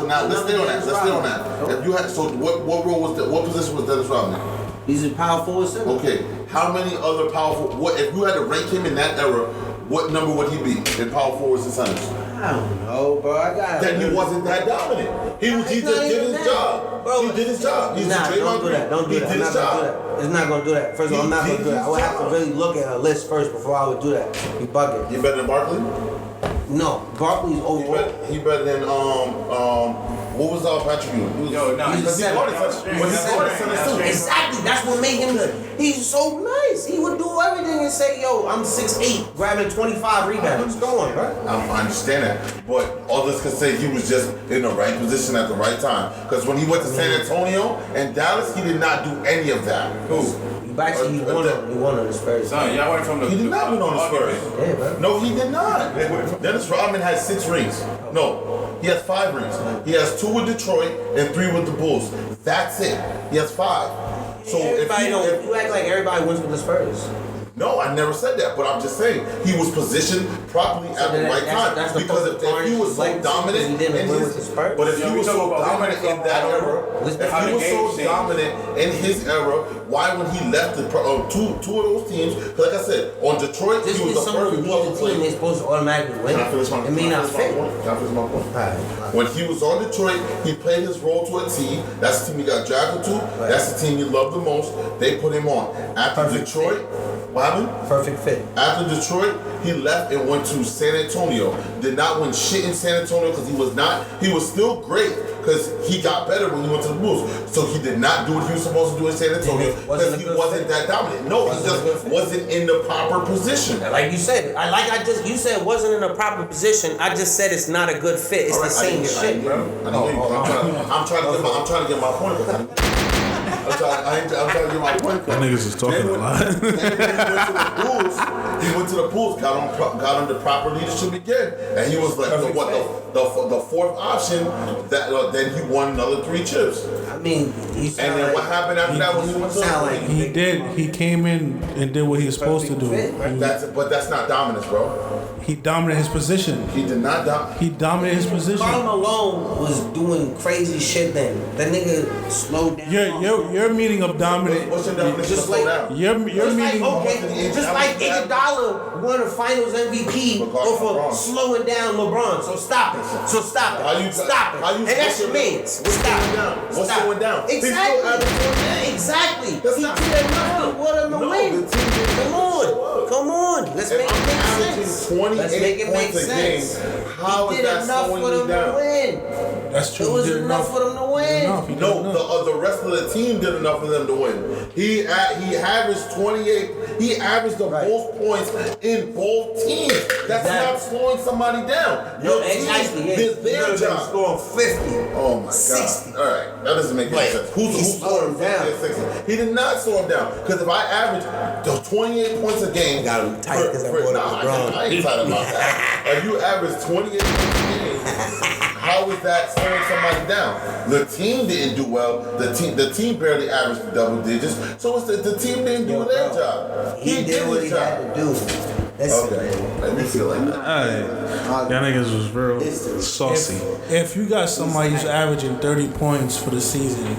now let's stay on that. Okay. If you had what role was what position was Dennis Rodman? He's a power forward center. Okay, how many other powerful? If you had to rank him in that era, what number would he be in power forwards and centers? I don't know, bro. I got. Then he wasn't that dominant. He just did his job. Bro, he did his job. He's don't do that. Don't do that. He did his job. It's not gonna do that. First of all, I'm not gonna do that. I would have to really look at her list first before I would do that. You bugging. You better than Barkley? No, Barkley's overall. He better than what was Patrick Ewing? Yo, no, He started center. Exactly. That's what made him. He's so nice. He would do everything and say, "Yo, I'm 6'8", grabbing 25 rebounds." Go on, bro. I understand that, but others could say he was just in the right position at the right time. Because when he went to San Antonio and Dallas, he did not do any of that. Actually, he won on the Spurs. Son, y'all went from the. He did not win on the Spurs. Yeah, bro. No, he did not. Dennis Rodman had 6 rings. No, he has 5 rings. He has 2 with Detroit and 3 with the Bulls. That's it. He has 5. So you act like everybody wins with the Spurs. No, I never said that, but I'm just saying he was positioned properly at the right time. Because if he was so dominant in his era, but if he was so dominant in that era, if he was so dominant in his era, why when he left the two of those teams? Like I said, on Detroit, just he was the perfect team they're supposed to automatically win. Can I finish my point? It may not fit. Can I finish my point? Right. When he was on Detroit, he played his role to a T. That's the team he got drafted to. Right. That's the team he loved the most. They put him on. After Perfect Detroit, what happened? Perfect fit. After Detroit, he left and went to San Antonio. Did not win shit in San Antonio because he was not. He was still great because he got better when he went to the Bulls. So he did not do what he was supposed to do in San Antonio because he wasn't that dominant. No, he just wasn't in the proper position. Like you said, you said wasn't in a proper position. I just said it's not a good fit. It's the same shit, bro. I'm trying to get my point across. I'm trying to get my point across. That niggas is talking a lot. He went to the Bulls, got him the proper leadership again, and he was like the fourth option. Then he won another 3 chips. I mean, and then what happened after that when he went to the league? He did. He came in and did what he was supposed to do. But that's not dominance, bro. He dominated his position. He did not dominate. He dominated his position. Karl Malone was doing crazy shit then. That nigga slowed down. Your meaning of dominant. What's your definition of slow down? Your meaning. Just like Iguodala won a Finals MVP over slowing down LeBron. So stop it. Stop it. And that's your mates. Stop. What's slowing down? Exactly. He did enough for them to win. Come on. Let's make it make sense. 28 points a game. How is that slowing you down? That's true. It was enough for them to win. No, the rest of the team did enough for them to win. He averaged 28. He averaged the most points in both teams. That's not slowing somebody down. Your team did their job. Scoring 50. Oh my God. 60. All right, that doesn't make any sense. Who slowed him down? 60? He did not slow him down. Because if I average the 28 points a game, got him tight because I brought up LeBron. I ain't tight about that. If you average 28 points a game, how is that slowing somebody down? The team didn't do well. The team barely averaged the double digits. So it's the team didn't do their job. He did what he had to do. Let me feel like that. Alright. Y'all niggas was real saucy. If you got somebody who's averaging 30 points for the season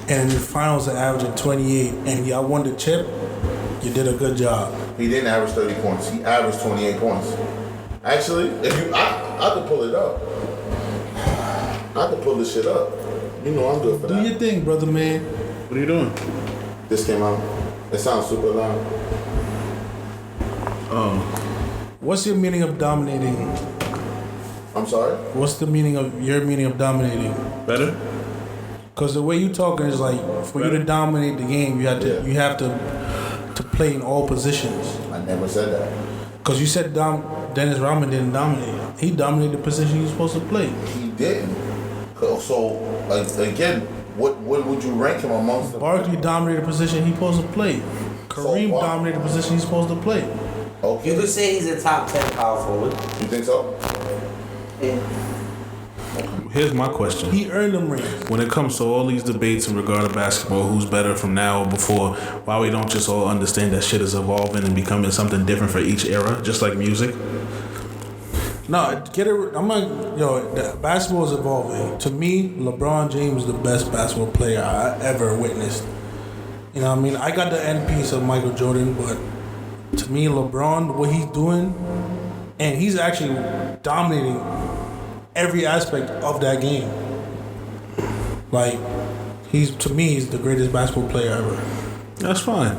and the finals are averaging 28 and y'all won the chip, you did a good job. He didn't average 30 points. He averaged 28 points. Actually, I could pull it up. I could pull this shit up. You know I'm good for that. Do your thing, brother man. What are you doing? This came out. It sounds super loud. What's your meaning of dominating? I'm sorry? What's your meaning of dominating? Better? Because the way you talking is like for you to dominate the game, you have to play in all positions. I never said that. Because you said Dennis Rodman didn't dominate. He dominated the position he was supposed to play. He didn't. So again, what would you rank him amongst them? Barkley dominated the position he's supposed to play. Kareem dominated the position he's supposed to play. Okay. You could say he's a top 10 power forward. You think so? Yeah. Here's my question. He earned them rings. When it comes to all these debates in regard to basketball, who's better from now or before, why we don't just all understand that shit is evolving and becoming something different for each era, just like music? No, get it. I'm not. Basketball is evolving. To me, LeBron James is the best basketball player I ever witnessed. You know what I mean? I got the end piece of Michael Jordan, but to me, LeBron, what he's doing and he's actually dominating every aspect of that game. Like, to me, he's the greatest basketball player ever. That's fine.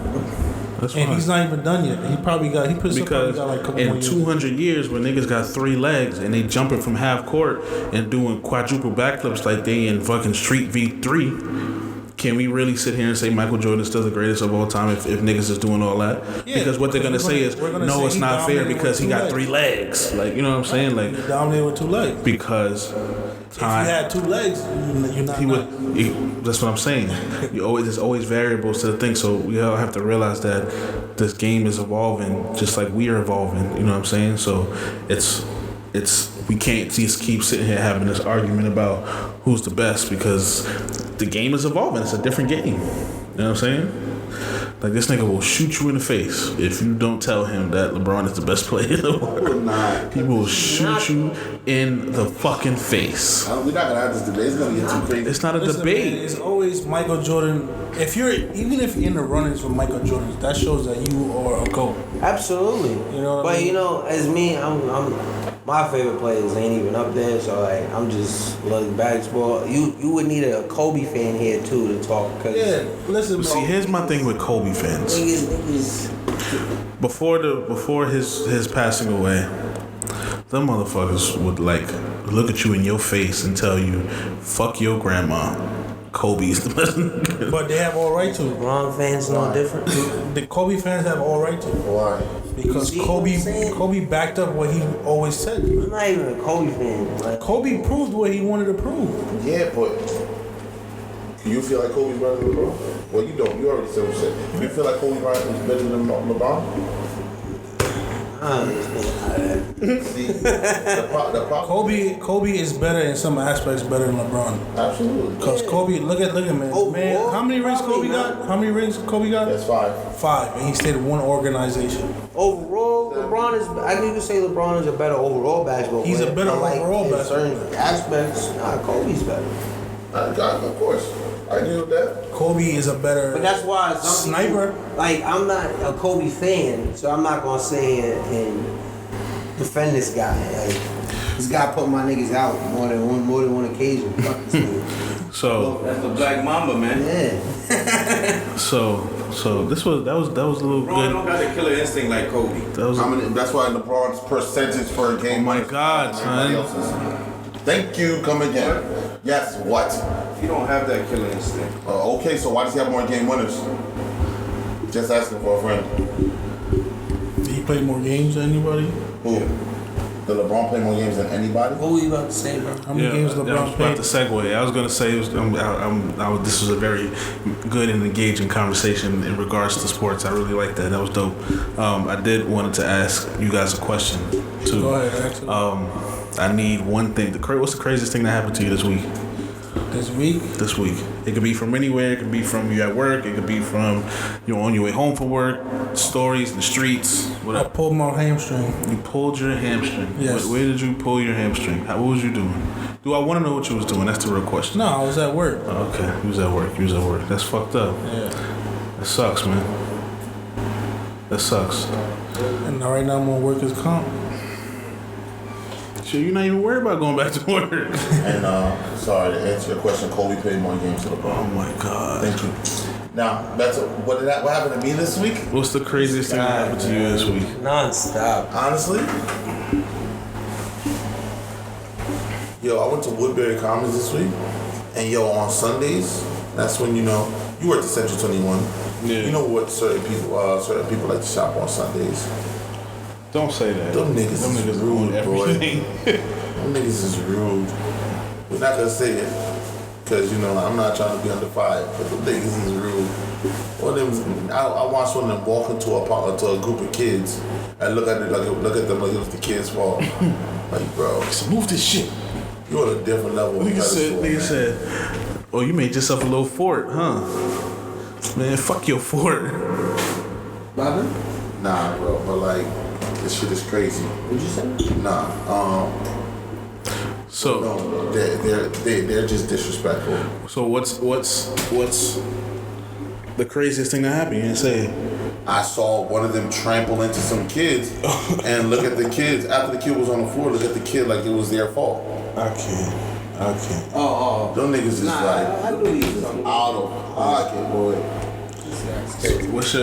And he's not even done yet. He probably got like a couple in more years. 200 years, when niggas got 3 legs and they jumping from half court and doing quadruple backflips like they in fucking Street V3, can we really sit here and say Michael Jordan is still the greatest of all time if niggas is doing all that? Yeah, because what they're gonna say is, no, it's not fair because he got 3 legs. Like, you know what I'm saying? Like, he dominated with 2 legs. Because if you had 2 legs, you're not. That's what I'm saying. There's always variables to the thing, so we all have to realize that this game is evolving just like we are evolving. You know what I'm saying? So it's we can't just keep sitting here having this argument about who's the best because the game is evolving. It's a different game. You know what I'm saying? Like, this nigga will shoot you in the face if you don't tell him that LeBron is the best player in the world. He will shoot you in the fucking face. We're not gonna have this debate. It's gonna get too crazy. It's not a debate. Man, it's always Michael Jordan. Even if you're in the runnings for Michael Jordan, that shows that you are a GOAT. Absolutely. You know what I mean? You know, as me, I'm my favorite players ain't even up there, so like I'm just loving basketball. You would need a Kobe fan here too to talk. Cause listen. See, here's my thing with Kobe fans. Niggas. Before his passing away, them motherfuckers would like look at you in your face and tell you, "Fuck your grandma." Kobe's the best. But they have all right to. LeBron fans no different. The Kobe fans have all right to. Why? Because Kobe backed up what he always said. I'm not even a Kobe fan. Like, Kobe proved what he wanted to prove. Yeah, but you feel like Kobe's better than LeBron? Well, you don't. You already said what you said. You feel like Kobe Bryant is better than LeBron? See, the problem. Kobe is better in some aspects, better than LeBron. Absolutely. Because Kobe, look at man. Man, how many rings Kobe got? How many rings Kobe got? That's 5. 5, and he stayed in one organization. Overall, LeBron is. I think you could say LeBron is a better overall basketball player. He's a better overall basketball player. Certain aspects, Kobe's better. Of course, I agree with that. Kobe is a better. But that's why sniper. I'm not a Kobe fan, so I'm not gonna say it and defend this guy. Like, this guy put my niggas out more than one occasion. Fuck this nigga. So that's the Black Mamba, man. Yeah. So that was a little Bro, good. don't got the killer instinct like Kobe. That's why LeBron's percentage per game. Oh my God, son. Thank you. Come again. Yes. What? You don't have that killer instinct. Okay. So why does he have more game winners? Just asking for a friend. Did he play more games than anybody? Who? Did LeBron play more games than anybody? What were you about to say, bro? How many games I was LeBron about played? to segue. I was going to say this was a very good and engaging conversation in regards to sports. I really like that. That was dope. I did wanted to ask you guys a question too. Go ahead, actually. I need one thing. What's the craziest thing that happened to you this week? This week. It could be from anywhere. It could be from you at work. It could be from you on your way home from work. Stories in the streets. I Whatever. pulled my hamstring. You pulled your hamstring. Yes. Where did you pull your hamstring? What was you doing? Do I want to know what you was doing? That's the real question. No, I was at work. Oh, okay. You was at work. That's fucked up. Yeah. That sucks, man. That sucks. And right now I'm on workers' comp. So you're not even worried about going back to work. And sorry to answer your question, Kobe played more games than LeBron. Oh my God. Thank you. Now what happened to me this week? What's the craziest thing that happened to you this week? Non-stop. Honestly, I went to Woodbury Commons this week, and on Sundays, that's when you work at Central 21. Yeah. You know what certain people like to shop on Sundays. Don't say that. Them niggas is rude, boy. Everything. Them niggas is rude. We're not gonna say it, because I'm not trying to be under fire, but them niggas is rude. One of them, I watched one of them walk into a group of kids and look at them like it was the kids' fault. Like, bro, Move this shit. you're on a different level. Nigga said, oh, you made yourself a little fort, huh? Man, fuck your fort. Bobby? Nah, bro, but like, this shit is crazy. What'd you say? Nah, So, no, they're just disrespectful. what's the craziest thing that happened? You didn't say. I saw one of them trample into some kids, and look at the kids. After the kid was on the floor, look at the kid like it was their fault. I can't. Them niggas is like I knew he was out of pocket, boy. What's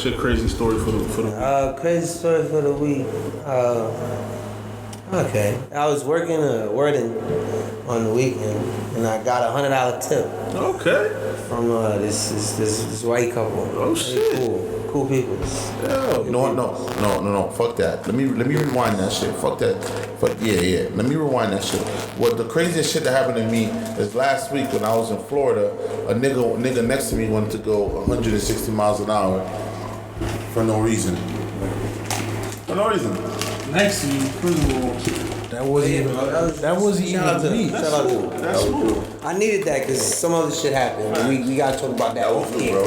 your crazy story for the week? Crazy story for the week. Okay, I was working a wording on the weekend, and I got $100 tip Okay. from this white couple. Oh shit. Cool people. No. Fuck that. Let me rewind that shit. Fuck that. Yeah. Let me rewind that shit. What the craziest shit that happened to me is last week when I was in Florida, a nigga next to me wanted to go 160 miles an hour for no reason. Next to you, first of all, that wasn't even me. Shout out to That's cool. I needed that because some other shit happened. We gotta talk about that off here.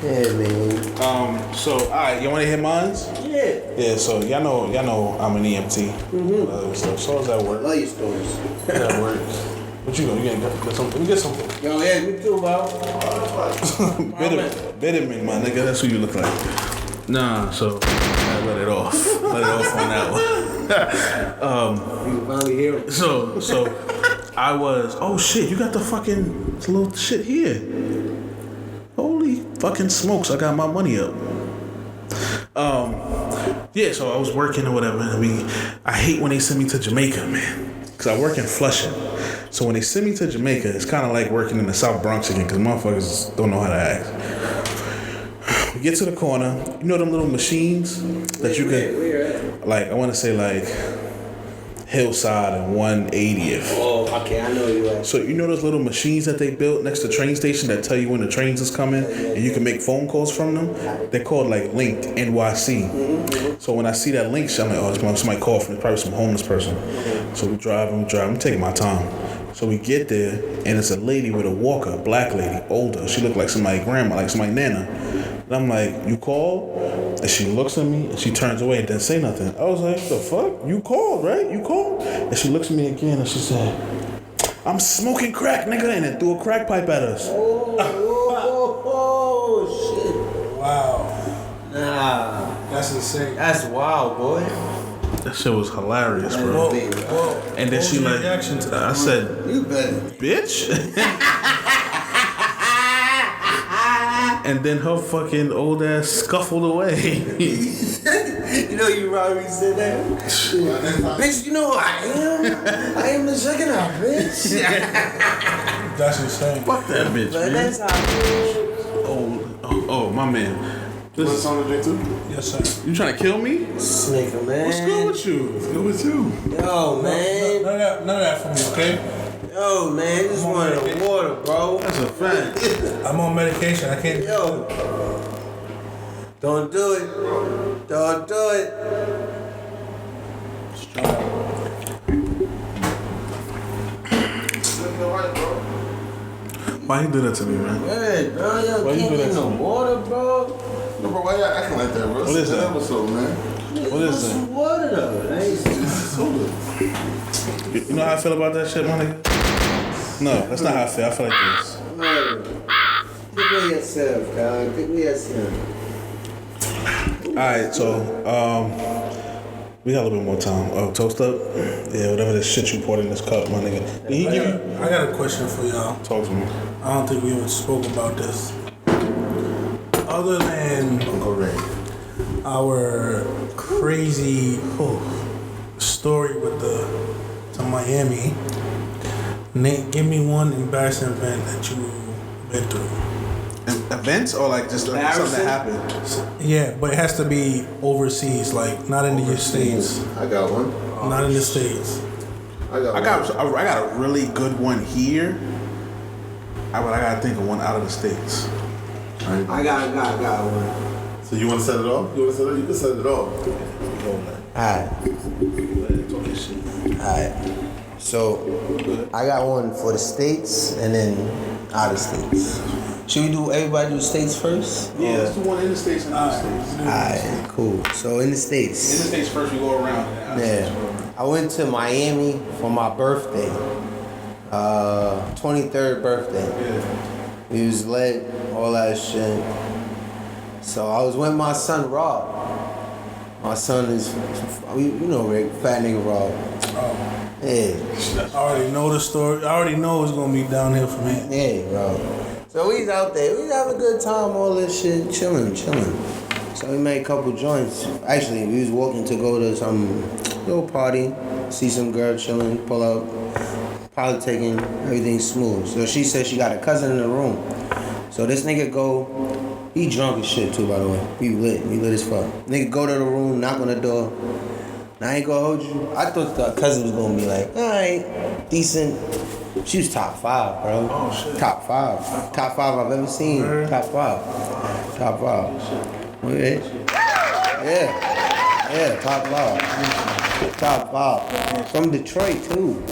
Yeah, man. So, all right, you want to hit mines? Yeah. Yeah. So y'all know I'm an EMT. So does that work? I love your stories. That works. What you gonna get something? Let me get something. Yo, yeah, me too, bro. Vitamin, my nigga. That's who you look like. Nah. So I let it off. Let it off on that one. You finally hear it. So I was. Oh shit! You got the fucking little shit here. Holy fucking smokes! I got my money up. Yeah. So I was working or whatever. I hate when they send me to Jamaica, man. Cause I work in Flushing. So when they send me to Jamaica, it's kind of like working in the South Bronx again. Cause motherfuckers don't know how to act. We get to the corner. You know them little machines that you can, like, I want to say like Hillside and 180th. Oh, okay, I know you at. So you know those little machines that they built next to the train station that tell you when the trains is coming and you can make phone calls from them? They're called like Linked NYC. So when I see that link, I'm like, oh, it's somebody called from, it's probably some homeless person. So we drive, I'm taking my time. So we get there and it's a lady with a walker, a black lady, older. She looked like somebody's grandma, like somebody's nana. And I'm like, you called? And she looks at me and she turns away and didn't say nothing. I was like, what the fuck? You called, right? You called? And she looks at me again and she said, I'm smoking crack, nigga, and then threw a crack pipe at us. Oh, shit. Wow. Nah. That's insane. That's wild, boy. That shit was hilarious, bro. Whoa. And then she like, reaction to that? I said, You better. bitch. And then her fucking old ass scuffled away. You know you probably said that. Bitch, you know who I am? I am the juggernaut, bitch. That's insane. Fuck that bitch, But man. that's how Oh, my man. Want something to drink too? Yes, sir. You trying to kill me? Snicker, man. What's good with you? What's good with you? Yo, man. None of that from me, okay? Yo, man, just wanted the water, bro. That's a fact. I'm on medication. I can't. Yo. Don't do it. Don't do it. Why you do that to me, man? Hey, bro, yo, Why you can't do that get to no me? water, bro. No, bro, why y'all acting like that, bro? What is that? Episode, man. What is that? Some water, though. That ain't You know how I feel about that shit, my nigga? No, that's not how I feel. I feel like this. Pick me yourself, dog. Pick me yourself. Alright, so, we got a little bit more time. Toast up? Yeah, whatever this shit you poured in this cup, my nigga. Did he give you? I got a question for y'all. Talk to me. I don't think we even spoke about this. Other than our crazy story with to Miami, Nate, give me one embarrassing event that you've been through. Events or like just something that happened? Yeah, but it has to be overseas, like not in the States. I got one. Not in the States. I got a really good one here. I gotta think of one out of the States. I got one. So you want to set it off? You can set it off. Alright. Alright. So, I got one for the States and then out of States. Should we everybody do States first? Yeah, let's do one in the States and out of the States. Alright, cool. So, in the States. In the States first, we go around. Yeah. I went to Miami for my birthday. 23rd birthday. We was lit, all that shit. So I was with my son Rob. My son is, you know Rick, fat nigga Rob. Oh. Yeah. I already know the story. I already know it's gonna be downhill from here. Yeah, bro. So we was out there. We was having a good time, all this shit, chilling. So we made a couple joints. Actually, we was walking to go to some little party, see some girl chilling, pull up, politicking, everything smooth. So she said she got a cousin in the room. So this nigga go, he drunk as shit too, by the way. He lit as fuck. Nigga go to the room, knock on the door. Now I ain't gonna hold you. I thought the cousin was gonna be like, alright, decent. She was top 5, bro. Oh, shit. Top 5. Top 5 I've ever seen. Top 5. Top 5. Yeah, top 5. Top 5. From Detroit, too.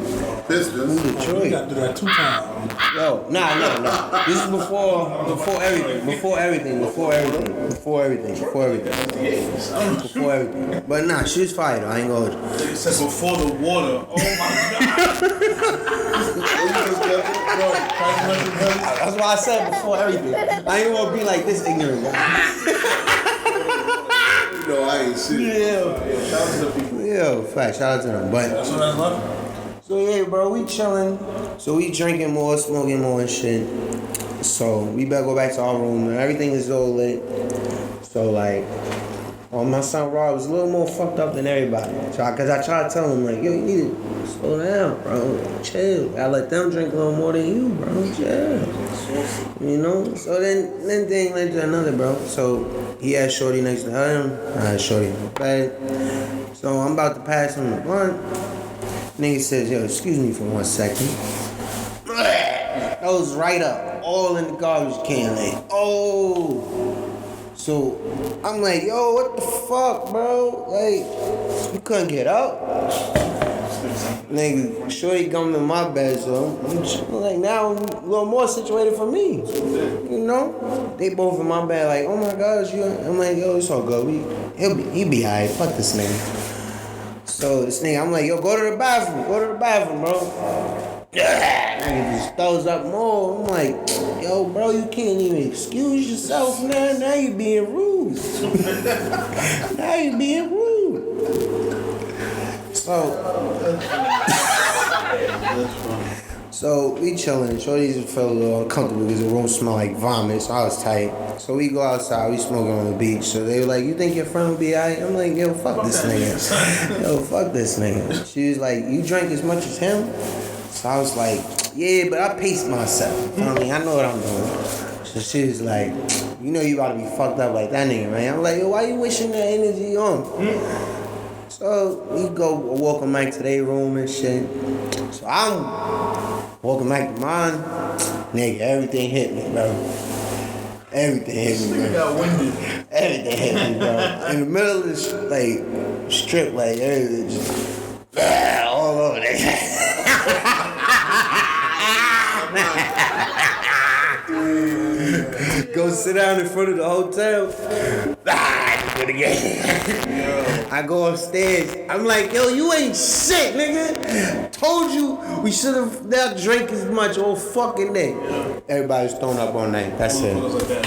Pistons. From Detroit. You gotta do that 2 times. Yo, nah. This is before everything. But nah, she was fire though. I ain't gonna hold you. It says before the water. Oh my God. That's why I said before everything. I ain't wanna be like this ignorant guy. You know, I ain't shit. Yeah. Shout out to the people. Yeah, fact. Shout out to them. But That's what I love. so yeah, bro, we chilling. So we drinking more, smoking more and shit. So we better go back to our room and everything is all lit. So like, my son Rob was a little more fucked up than everybody. So cause I tried to tell him like, yo, you need to slow down, bro. Chill. I let them drink a little more than you, bro. Chill. You know? So then thing led to another, bro. So he had Shorty next to him. I had Shorty in the bed. So I'm about to pass him the blunt. Nigga says, yo, excuse me for 1 second. That was right up, all in the garbage can, like, oh. So I'm like, yo, what the fuck, bro? Like, you couldn't get up? Nigga, Shorty come to my bed, so I'm like, now I'm a little more situated for me. You know? They both in my bed, like, oh my gosh, you. I'm like, yo, it's all good. He be alright. Fuck this nigga. So this nigga, I'm like, yo, go to the bathroom, bro. Nigga just throws up more. I'm like, yo, bro, you can't even excuse yourself now. Now you being rude. So we chilling. Shorty just felt a little uncomfortable because the room smelled like vomit, so I was tight. So we go outside, we smoking on the beach. So they were like, you think your friend will be alright? I'm like, yo, fuck this nigga. She was like, you drank as much as him? So I was like, yeah, but I paced myself. I mean, I know what I'm doing. So she was like, you know you about to be fucked up like that nigga, man. I'm like, yo, why you wishing that energy on? So we go walking back to their room and shit. So I'm walking back to mine. Nigga, everything hit me, bro. Everything hit me, bro. In the middle of this, like, strip, like, everything just, all over there. Go sit down in front of the hotel. I go upstairs. I'm like, yo, you ain't shit, nigga. Told you we should have not drank as much all fucking day. Everybody's thrown up all night. That's it.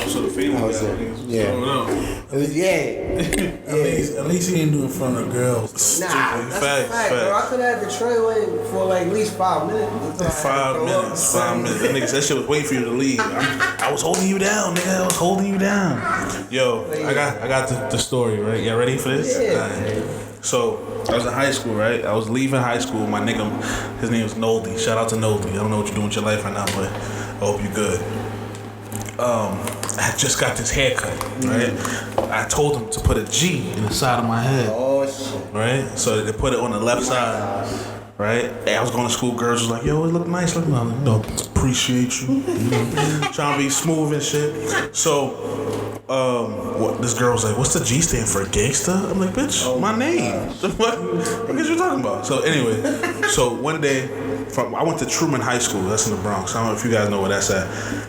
So the feeling was it. Yeah. It was, At least he ain't doing in front of girls. Nah, that's a fact, bro. I could have had the tray away for like at least 5 minutes. 5 minutes. That nigga, that shit was waiting for you to leave. I was holding you down, nigga. I was holding you down. Yo, I got the story, right? Y'all ready for this? Yeah. So I was in high school, right? I was leaving high school. My nigga, his name was Noldy. Shout out to Noldy. I don't know what you're doing with your life right now, but I hope you're good. I just got this haircut, right? I told him to put a G in the side of my head. Oh shit. Right? So they put it on the left side. Right? Hey, I was going to school, girls was like, yo, it look nice, look nice. No, appreciate you. Trying to be smooth and shit. So this girl was like, what's the G stand for? Gangsta? I'm like, bitch, my name. What is you talking about? So anyway, so one day, I went to Truman High School. That's in the Bronx. I don't know if you guys know where that's at.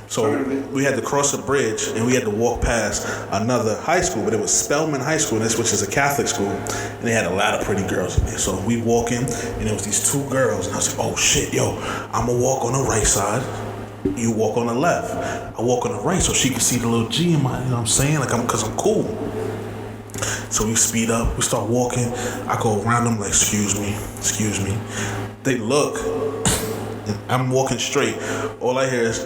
So we had to cross a bridge and we had to walk past another high school, but it was Spelman High School, which is a Catholic school, and they had a lot of pretty girls in there. So we walk in, and there was these 2 girls, and I was like, oh shit, yo, I'm gonna walk on the right side. you walk on the left. I walk on the right so she can see the little G in my, you know what I'm saying? Like, cause I'm cool. So we speed up, we start walking. I go around them like, excuse me. They look, and I'm walking straight. All I hear is,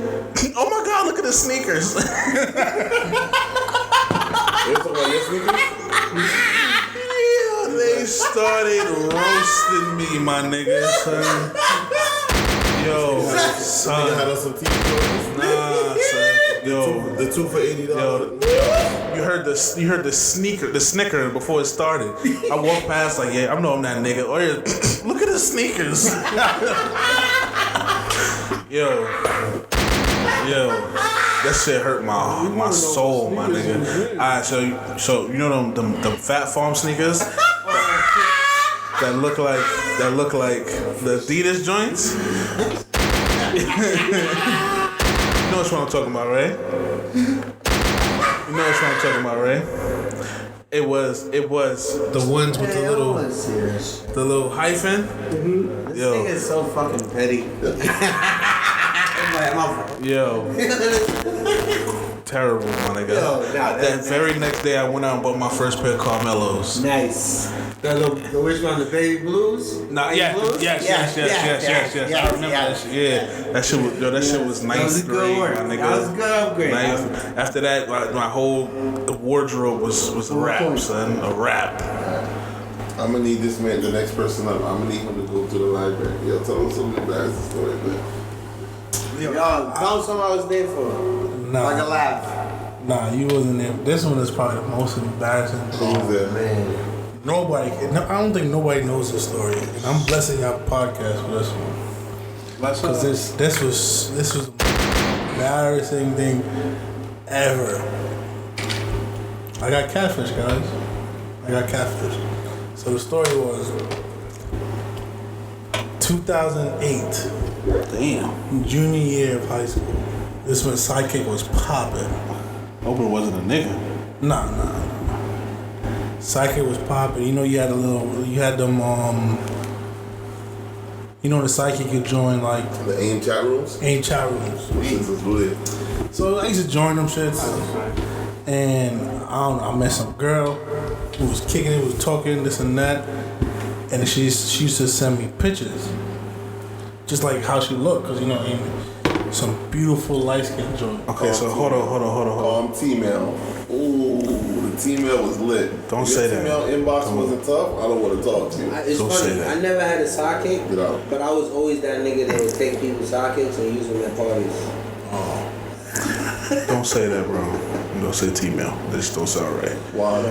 oh my God, look at the sneakers. You talking about your sneakers? Yeah, they started roasting me, my nigga, son. Yo, son. You had on some TV. Nah, son. Yo, the two for $80. yo, you heard the snicker before it started. I walked past like, yeah, I know I'm that nigga. Or look at the sneakers. yo, that shit hurt my soul, my nigga. Alright, so you know them Fat Farm sneakers that look like the Adidas joints. You know what I'm talking about, right? It was the ones with the little hyphen. This Yo. nigga is so fucking petty. Yo. Terrible, my nigga. That very next day, I went out and bought my first pair of Carmelos. Nice. The which one? The baby blues? Nah, yes. I remember that shit. Yeah, that shit was ninth That was a grade, good work. my nigga. That was a good upgrade. After that, my whole wardrobe was a wrap, son. A wrap. I'm gonna need this man, the next person up. I'm gonna need him to go to the library. Yo, tell him some embarrassing story, man. Yo, tell him something I was there for. Nah. Like a laugh. Nah, you wasn't there. This one is probably the most embarrassing. Who's there? Man. Nobody, I don't think nobody knows this story. And I'm blessing y'all podcast for this one. Because this was the embarrassing thing ever. I got catfish, guys. So the story was 2008. Damn. Junior year of high school. This when Sidekick was popping. Hope it wasn't a nigga. Nah. Sidekick was popping. You know, you had them, you know, the Sidekick you join like The AIM chat rooms? This is weird. So I used to join them shits. And I don't know, I met some girl who was kicking it, was talking, this and that. And she used to send me pictures. Just like how she looked, because you know, some beautiful light skin joint. Okay, so hold on. T-mail. Ooh, the T-mail was lit. Don't If say your that. T-mail inbox wasn't tough, I don't want to talk to you. It's Don't funny. say that. I never had a sidekick, Get out. but I was always that nigga that would take people's sidekicks and use them at parties. Don't say that, bro. Don't say T-mail. This don't sound right. Wow.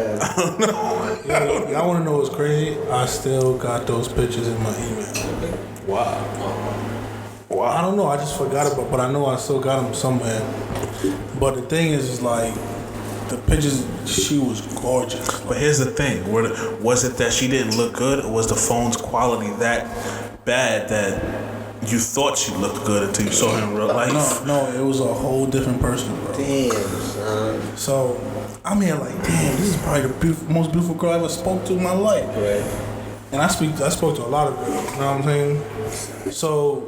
Y'all want to know what's crazy? I still got those pictures in my email. Wow. I don't know. I just forgot about, but I know I still got them somewhere. But the thing is like the pictures. She was gorgeous. But here's the thing: was it that she didn't look good, or was the phone's quality that bad that you thought she looked good until you saw her in real life? No, it was a whole different person, bro. Damn, son. So I'm here like, damn, this is probably the most beautiful girl I ever spoke to in my life. Right. And I spoke to a lot of girls. You know what I'm saying? So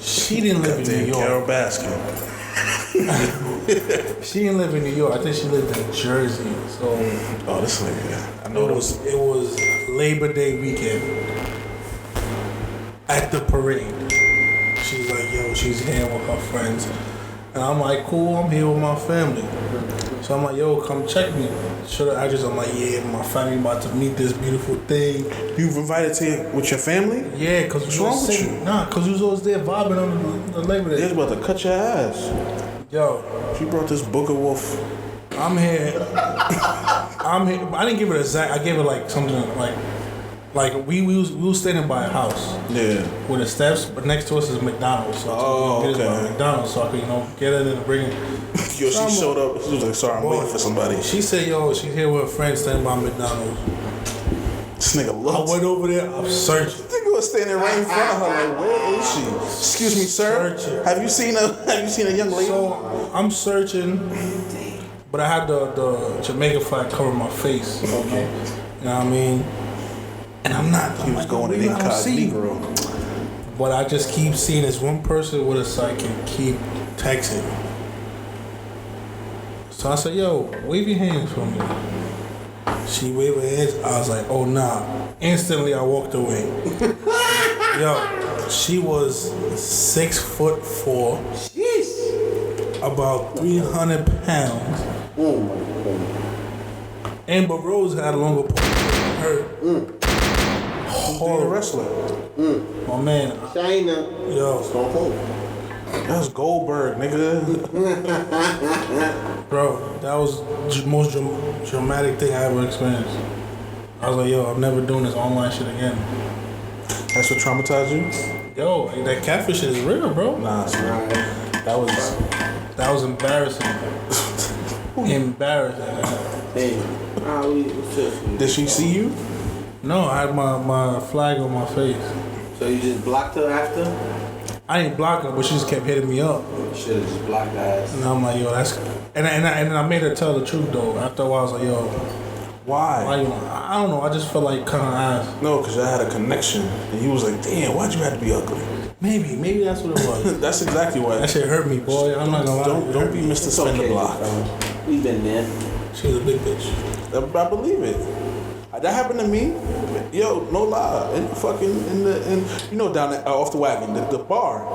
she didn't live in New York. Carol Baskin. She didn't live in New York. I think she lived in Jersey. So Oh, this nigga. I know it was Labor Day weekend at the parade. She's like, yo, she's here with her friends. And I'm like, cool, I'm here with my family. So I'm like, yo, come check me. Show the address. I'm like, yeah, my family about to meet this beautiful thing. You've invited to with your family? Yeah, because What's wrong with you? Nah, because we was always there vibing on the Labor They're Day. about to cut your ass. Yo, She brought this Booger Wolf. I'm here. I didn't give it a exact. I gave it like something like we was standing by a house. Yeah. With the steps, but next to us is McDonald's. So I Oh, told her to get it okay. by McDonald's so I could, get it and bring it. Yo, she showed up. She was like, sorry, I'm waiting for somebody. She said, yo, she's here with a friend standing by McDonald's. This nigga I looked. went over there, I'm searching. This nigga was standing right in front of her. Like, where is she? Excuse me, sir. Searching. Have you seen a young lady? So I'm searching, but I had the Jamaican flag cover my face. Okay. You know what I mean? And I'm not. He was going in I don't see you. incognito. But I just keep seeing this one person with a sidekick keep texting. So I said, yo, wave your hands for me. She waved her hands. I was like, oh nah. Instantly I walked away. Yo, she was 6'4", about 300 pounds. Oh my God. Amber Rose had a longer pole than her. Horrible wrestler. My man, China. yo, Stone Cold. That's Goldberg, nigga. bro, that was the most dramatic thing I ever experienced. I was like, yo, I'm never doing this online shit again. That's what traumatized you? Yo, that catfish shit is real, bro. Nah, son. That was embarrassing. Embarrassing. Hey. What's up? Did she see you? No, I had my flag on my face. So you just blocked her after? I didn't block her, but she just kept hitting me up. You should have just blocked her ass. And I'm like, yo, that's... And I made her tell the truth, though. After a while, I was like, yo... Why? I don't know. I just felt like cutting her ass. No, because I had a connection. And he was like, damn, why'd you have to be ugly? Maybe that's what it was. That's exactly why. That shit hurt me, boy. I'm not gonna lie. Don't be Mr. Spin the Block. We've been there. She was a big bitch. I believe it. That happened to me. Yo, no lie. In down there, off the wagon, the bar.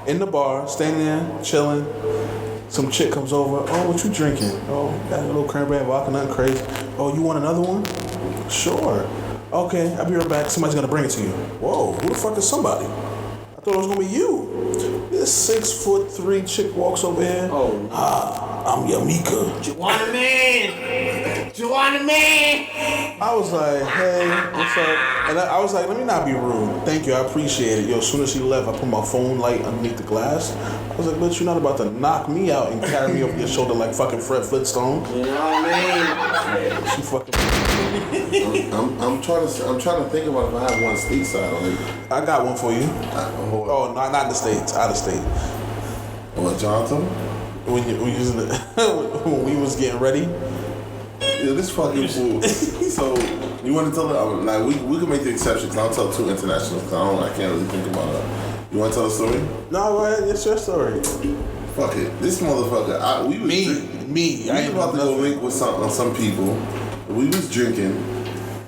In the bar, standing there, chilling. Some chick comes over. Oh, what you drinking? Oh, got a little cranberry vodka, nothing crazy. Oh, you want another one? Sure. Okay, I'll be right back. Somebody's gonna bring it to you. Whoa, who the fuck is somebody? I thought it was gonna be you. This 6'3" chick walks over here. Oh. I'm Yamika. Juana man! I was like, hey, what's up? And I was like, let me not be rude. Thank you, I appreciate it. Yo, as soon as she left, I put my phone light underneath the glass. I was like, bitch, you're not about to knock me out and carry me over your shoulder like fucking Fred Flintstone. You know what I mean? She fucking... I'm trying to think about if I have one stateside on it. I got one for you. Oh, not in the States, out of state. What, Jonathan? When we was getting ready. Yeah, this fucking fool. So you want to tell her? Like we can make the exception because I'll tell two internationals. Cause I can't really think about it. You want to tell a story? No, go ahead. It's your story. Fuck it. This motherfucker. I was about to go link with some people. We was drinking.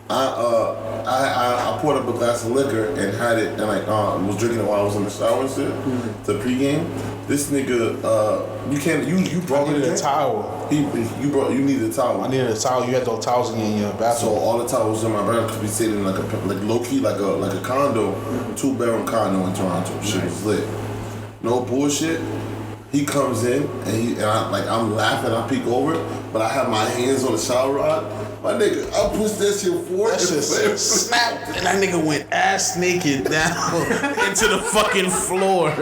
I poured up a glass of liquor and had it, and was drinking it while I was in the shower and shit. The pregame. This nigga, you brought me a towel. You needed a towel. I needed a towel. You had those towels in your bathroom. So all the towels in my bedroom because we stayed in like low key like a condo, 2-bedroom condo in Toronto. Shit was lit. No bullshit. He comes in and I'm laughing. I peek over, but I have my hands on the shower rod. My nigga, I pushed that shit forward. That shit snapped, and that nigga went ass naked down into the fucking floor.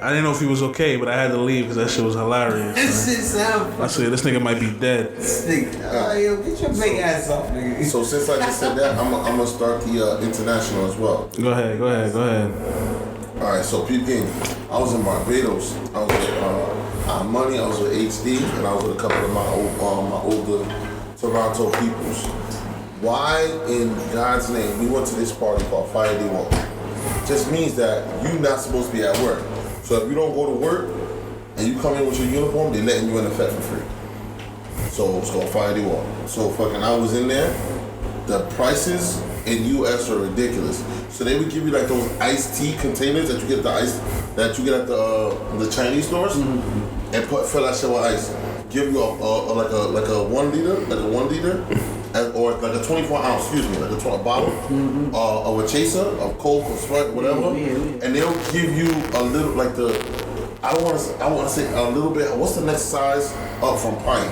I didn't know if he was okay, but I had to leave because that shit was hilarious. This shit sound I said, this nigga might be dead. yo, get your big ass off, nigga. So since I just said that, I'm gonna start the international as well. Go ahead. All right, so peep game. I was in Barbados. I was with Money. I was with HD, and I was with a couple of my older Toronto peoples. Why in God's name we went to this party called Fire Day Walk? Just means that you're not supposed to be at work. So if you don't go to work and you come in with your uniform, they're letting you in effect for free. So it's called Fire Day Walk. So fucking I was in there. The prices in US are ridiculous. So they would give you like those iced tea containers that you get at the Chinese stores, and fill that shit with ice. Give you a 1 liter, or like a 24-ounce, like a bottle of a chaser of Coke or Sprite, whatever, and they'll give you a little I want to say a little bit. What's the next size up from pint?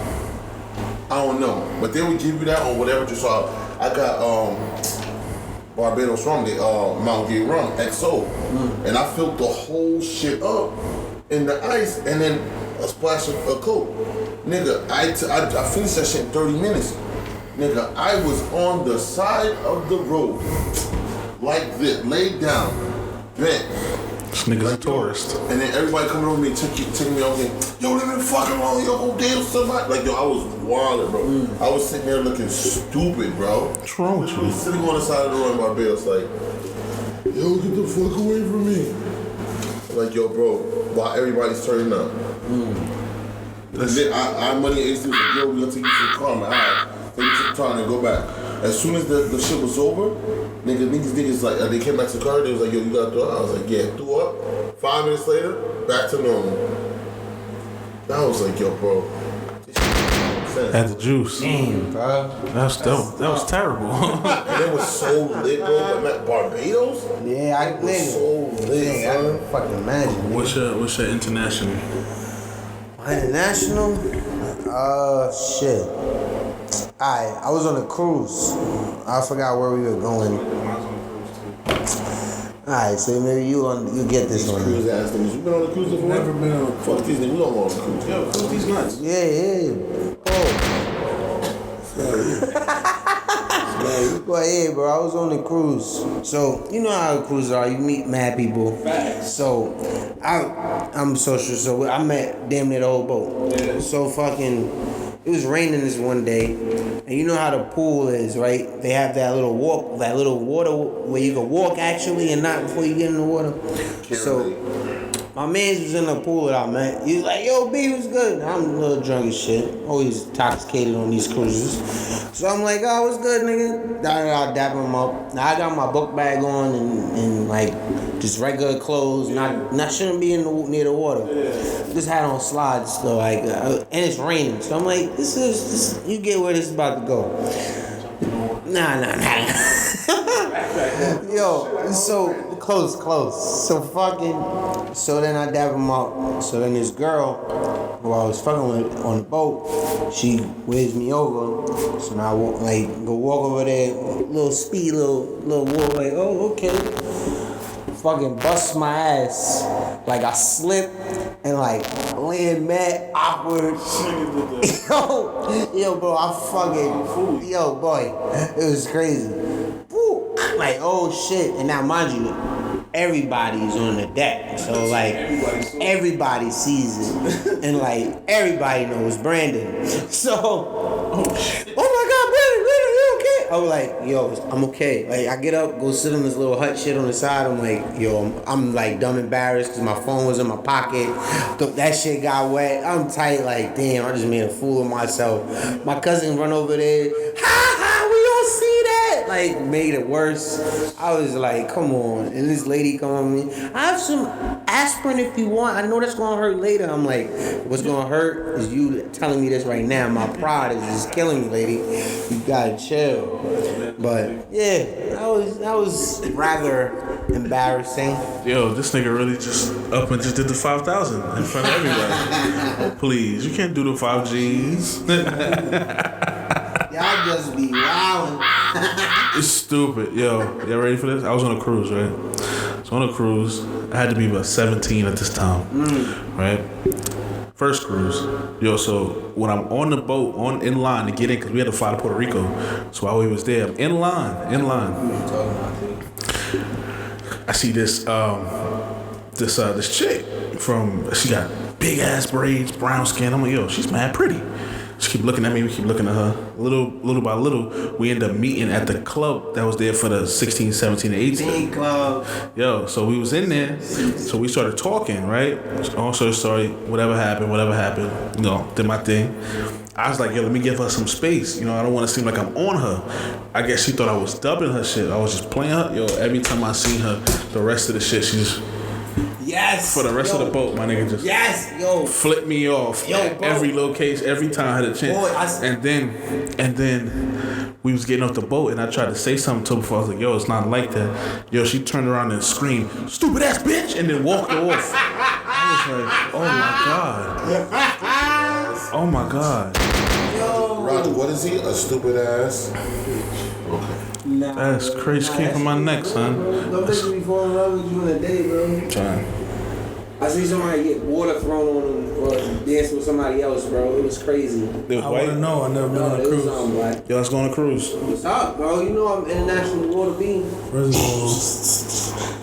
I don't know, but they would give you that on whatever you saw. I got Barbados rum, Mount Gay rum, XO, and I filled the whole shit up in the ice, and then a splash of Coke. Nigga, I finished that shit in 30 minutes. Nigga, I was on the side of the road, like this, laid down, bent, This nigga's a tourist. And then everybody coming over me, taking me over, yo, they been fucking wrong, yo, go damn somebody. Like, yo, I was wildin', bro. I was sitting there looking stupid, bro. What's wrong with I you? was sitting on the side of the road in Barbados, like, yo, get the fuck away from me. Like, yo, bro, while everybody's turning up. And then I money asked me, like, yo, we gonna take you to the car. I'm like, alright, take you to the car and then go back. As soon as the shit was over, niggas like, they came back to the car, they was like, yo, you gotta throw up? I was like, yeah, threw up. 5 minutes later, back to normal. I was like, yo, bro. Had the juice. Damn, bro. That was terrible. And it was so lit, bro. But Barbados? Yeah, It was so lit, I son. can fucking imagine. What's your international? My international? Shit. Alright, I was on a cruise. I forgot where we were going. Alright, so maybe you get this one. Cruise ass niggas. You been on a cruise before? Never been on a Fuck these niggas. We don't go on a cruise. Yo, fuck these nuts. Yeah. Well, yeah, bro, I was on the cruise. So, you know how cruises are. You meet mad people. So, I'm social, so I met damn near the whole boat. Yeah. So it was raining this one day. And you know how the pool is, right? They have that little water where you can walk actually and not before you get in the water. So, my man was in the pool that I met. He was like, yo, B, what's good? I'm a little drunk as shit. Always intoxicated on these cruises. So I'm like, oh, what's good, nigga? I dap him up. Now I got my book bag on and like just regular clothes. Not shouldn't be near the water. Just had on slides though, like, and it's raining. So I'm like, this you get where this is about to go. Nah. Yo, so close. So then I dab him up. So then this girl who I was fucking with on the boat, she waves me over. So now I go walk over there, little speed, little walk, like, oh, okay. Fucking bust my ass. Like I slipped and like land mad awkward. Yo, bro, yo, boy, it was crazy. Woo. Like, oh shit. And now, mind you, everybody's on the deck. So like, everybody sees it. And like, everybody knows Brandon. So, oh my God, Brandon, you okay? I was like, yo, I'm okay. Like, I get up, go sit on this little hut shit on the side. I'm like, yo, I'm like dumb embarrassed because my phone was in my pocket. That shit got wet. I'm tight, like, damn, I just made a fool of myself. My cousin run over there. We all see that. Like, made it worse. I was like, come on. And this lady come on me. I have some aspirin if you want. I know that's going to hurt later. I'm like, what's going to hurt is you telling me this right now. My pride is just killing me, lady. You got to chill. But, yeah, that was rather embarrassing. Yo, this nigga really just up and just did the 5,000 in front of everybody. Please, you can't do the 5Gs. Y'all just be wildin'. It's stupid. Yo, y'all ready for this? I was on a cruise, right? So on a cruise, I had to be about 17 at this time, right? First cruise. Yo, so when I'm on the boat, in line to get in, because we had to fly to Puerto Rico. So while we was there, I'm in line. I see this chick she got big ass braids, brown skin. I'm like, yo, she's mad pretty. She keep looking at me, we keep looking at her. Little by little, we end up meeting at the club that was there for the 16, 17, and 18. Big club. Yo, so we was in there, so we started talking, right? Also, sorry, whatever happened, you know, did my thing. I was like, yo, let me give her some space. You know, I don't want to seem like I'm on her. I guess she thought I was dubbing her shit. I was just playing her. Yo, every time I seen her, the rest of the shit, she just... Yes. For the rest of the boat, my nigga just flip me off at every location, every time I had a chance. And then we was getting off the boat and I tried to say something to her before I was like, yo, it's not like that. Yo, she turned around and screamed, stupid ass bitch, and then walked off. I was like, oh my God. Yo. Roger, what is he? A stupid ass? Nah, that's crazy. Came from my neck, son. Don't make me fall in love with you in a day, bro. Trying. I see somebody get water thrown on them or dance with somebody else, bro. It was crazy. It was I white? want to know. I never been on a cruise. Yo, let's go on a cruise. What's up, bro? You know I'm international water being. Where's it going?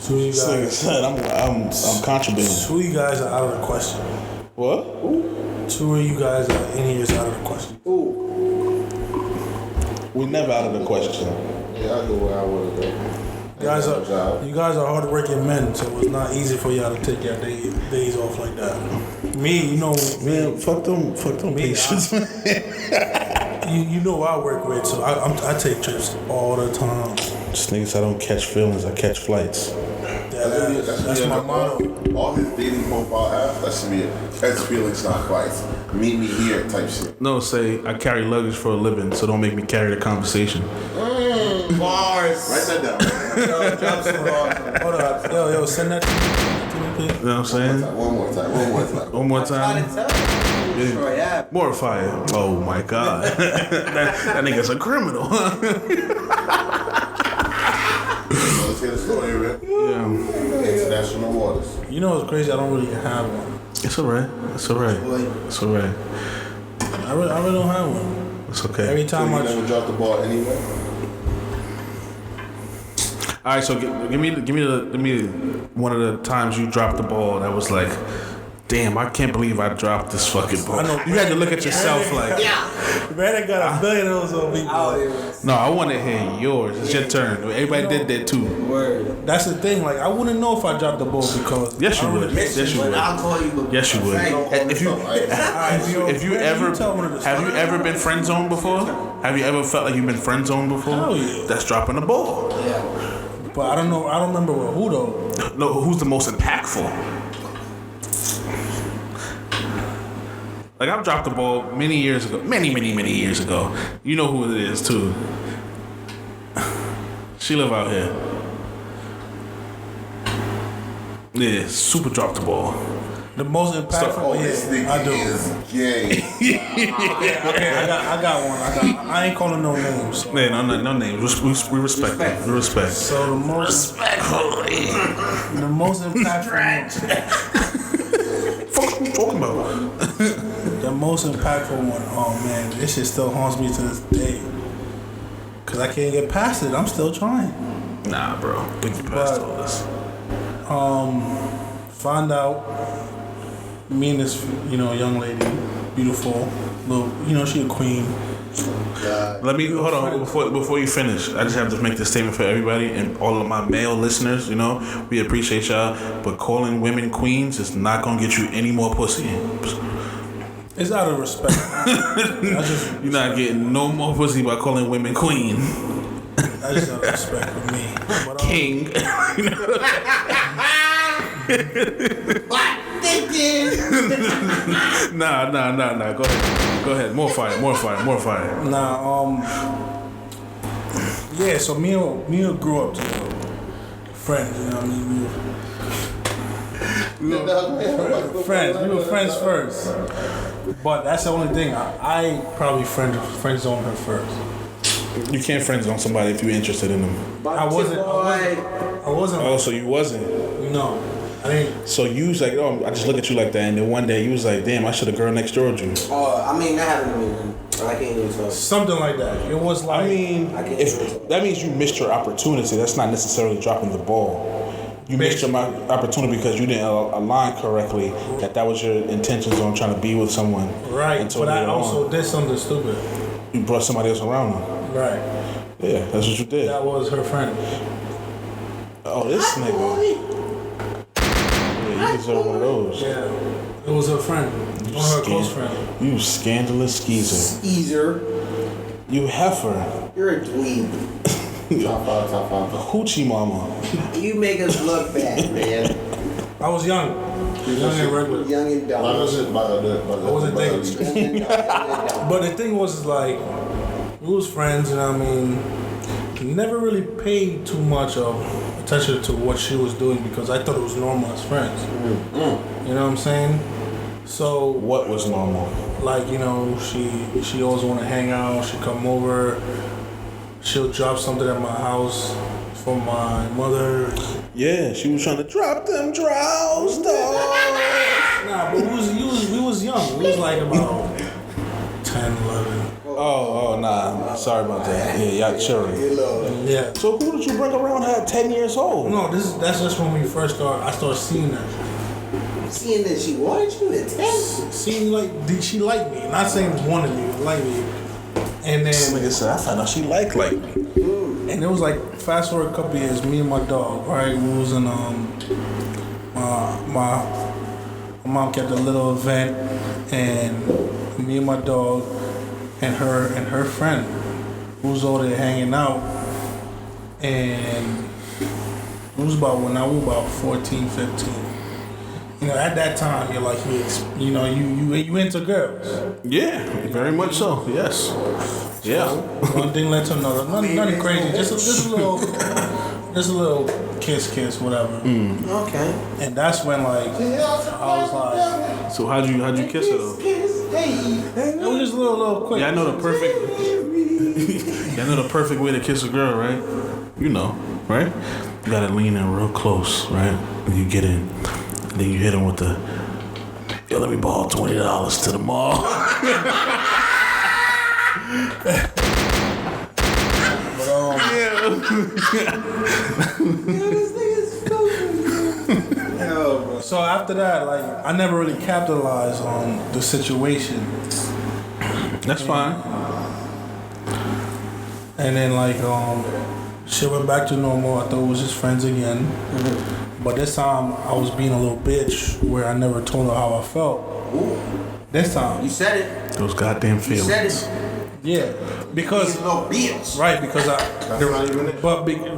Two of you This nigga guys. said I'm contraband. Two of you guys are out of the question. What? Two of you guys are in here is out of the question. We never out of the question. Yeah, I go where I want to go. You guys are hardworking men, so it's not easy for y'all to take your days off like that. Me, you know, Man, fuck them patients. you know I work with, so I take trips all the time. This nigga said I don't catch feelings, I catch flights. That's my motto. All his dating profile have, that should be it. Catch feelings, not fights. Meet me here type shit. No, say I carry luggage for a living, so don't make me carry the conversation. Bars. Write that down. Yo, drop some bars. Hold up, yo, send that to me, please. You know what I'm saying? One more time. One more Trying time. to tell you. Sure, yeah. More fire. Oh my god. that nigga's a criminal. Let's hear the story, man. Yeah. International waters. You know what's crazy? I don't really have one. It's alright. It's alright. It's alright. I really don't have one. It's okay. Every So time you I never dropped the ball anyway? Alright, so give me one of the times you dropped the ball that was like, damn, I can't believe I dropped this fucking ball. I know. You had to look at yourself like, Brandon got a billion of those on me. no, I want to hear yours. It's your turn. Everybody did that too. Word. That's the thing. Like I wouldn't know if I dropped the ball because Yes, you I would. really- Yes, you But would. I'll call you. Yes, you would. If you if you ever tell me the have you ever been friend zoned before? Have you ever felt like you've been friend zoned before? Hell yeah. That's dropping the ball. Yeah. But I don't know. I don't remember with who though. No, who's the most impactful? Like I've dropped the ball many years ago, many years ago. You know who it is too. She live out here. Yeah, super dropped the ball. The most impactful. Oh, this nigga I do. is gay. Okay, I got one. I ain't calling no names. So, Man, no names. We respect them. We respect. so the most Respectfully. the most impactful Fuck you talking about? the most impactful one. Oh man, this shit still haunts me to this day. Cause I can't get past it. I'm still trying. Nah, bro. We can pass But- all this. Find out. Me and this, young lady, beautiful, little, she a queen. Let me hold on before you finish. I just have to make this statement for everybody and all of my male listeners. We appreciate y'all, but calling women queens is not gonna get you any more pussy. It's out of respect. You're not getting no more pussy by calling women queen, That's just out of respect for me. But, king. Nah. Go ahead. More fire. Yeah. So me and grew up together, friends. You know what I mean? We were friends first. But that's the only thing. I probably friend zone her first. You can't friend zone somebody if you're interested in them. I wasn't. Oh, so you wasn't. No, I didn't. So you was like, oh, I just look at you like that, and then one day you was like, damn, I should have girl next door you. Oh, I mean, that happened to me. I can't even talk. Something like that. It was like. I mean, if that means you missed your opportunity, that's not necessarily dropping the ball. You missed your opportunity because you didn't align correctly that was your intentions on trying to be with someone. Right, Until but I later also on, did something stupid. you brought somebody else around them. Right. Yeah, that's what you did. That was her friend. Oh, this nigga. Yeah, you deserve one of those. Yeah. It was her friend. One of her close friend. You scandalous skeezer. Easer. You heifer. You're a dweeb. Top five. Hoochie mama. You make us look bad, man. I was young. Young and regular. Young and dumb. I wasn't thinking. Young and dumb. But the thing was like, we was friends, and I mean, never really paid too much of attention to what she was doing because I thought it was normal as friends. You know what I'm saying? So What was normal? like, she always want to hang out. She come over. She'll drop something at my house for my mother. Yeah, she was trying to drop them draws, dog. Nah, but we was young. We was like about 10, 11. Oh, Nah. Sorry about that. Yeah, y'all children. Yeah. So who did you bring around at 10 years old? No, that's just when we first started. I started seeing that. Seeing that she wanted you at 10. Seeing like she liked me. Not saying wanted me, but liked me. And This then nigga said, I found out she liked me. and it was like fast forward a couple years. Me and my dog, right? We was in my mom kept a little event, and me and my dog and her friend who was over there hanging out, and it was about when I was about 14, 15. You know, at that time, you're like, you into girls. Yeah, very much so. Yes. Yeah. One thing led to another. Nothing crazy. Just a little kiss, whatever. Okay. And that's when like I was like, So how'd you kiss her though? it was just a little quick. Yeah, I know the perfect way to kiss a girl, right? You know, right? You gotta lean in real close, right? When you get in, then you hit him with the, yo, let me borrow $20 to the mall. So after that, like I never really capitalized on the situation. That's fine. And then like shit went back to normal. I thought it was just friends again. But this time I was being a little bitch where I never told her how I felt. This time. You said it. Those goddamn You feelings. said it. Yeah. Because He's no bitch. right, because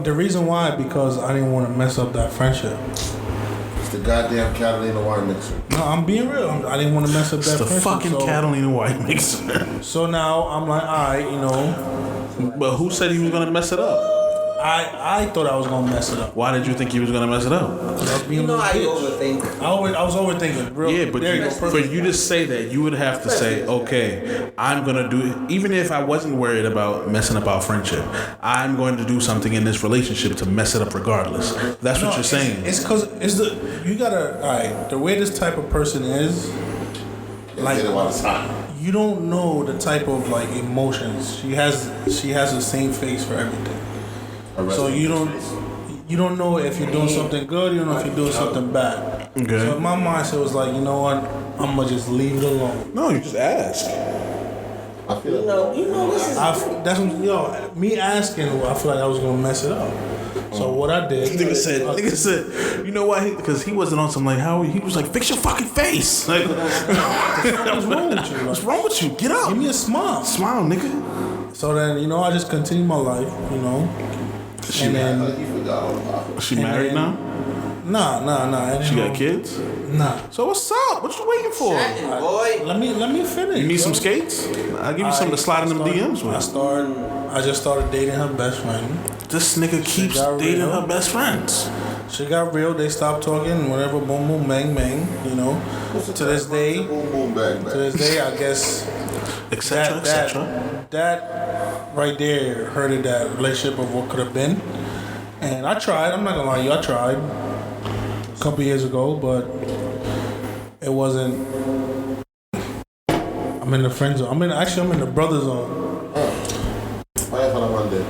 the reason why, because I didn't want to mess up that friendship. It's the goddamn Catalina wine mixer. No, I'm being real. I didn't want to mess up It's that the friendship. fucking so, Catalina white mixer. So now I'm like, alright, But who said he was gonna mess it up? I thought I was gonna mess it up. Why did you think he was gonna mess it up? I was being You a know little how you bitch. overthink. I was overthinking. Real, Yeah, but there you go. for Perfect. you to say that, you would have to say, okay, I'm gonna do it. Even if I wasn't worried about messing up our friendship, I'm going to do something in this relationship to mess it up regardless. That's what you're saying. It's because you gotta. Alright, the way this type of person is, like, Get it while it's hot. you don't know the type of like emotions she has. She has the same face for everything. So you don't know if you're doing something good. You don't know if you're doing something bad. Okay. So in my mindset was like, you know what? I'm gonna just leave it alone. No, you just ask. I feel You know this is. That's what, me asking. I feel like I was gonna mess it up. So what I did. Nigga said, you know why? Because he wasn't on some like how he was like, fix your fucking face. Like, What's wrong with you? what's wrong with you? Get up. Give me a smile. Smile, nigga. So then, I just continued my life, and then you forgot all about it. She married now? nah. And She then, got kids? Nah. So what's up? What you waiting for? Chatting, boy. Let me finish. You need yo. some skates? I'll give you something to slide in them DMs with. I just started dating her best friend. This nigga keeps got dating real. her best friends. She got real. They stopped talking. Whatever. Boom, boom, bang, bang. To this day, Boom, boom, bang, bang. I guess Etc. Etc. that right there hurted that relationship of what could have been. And I tried. I'm not gonna lie to you. I tried a couple years ago, but it wasn't. I'm in the friend zone. I'm in the brother zone. Vaya para Monday.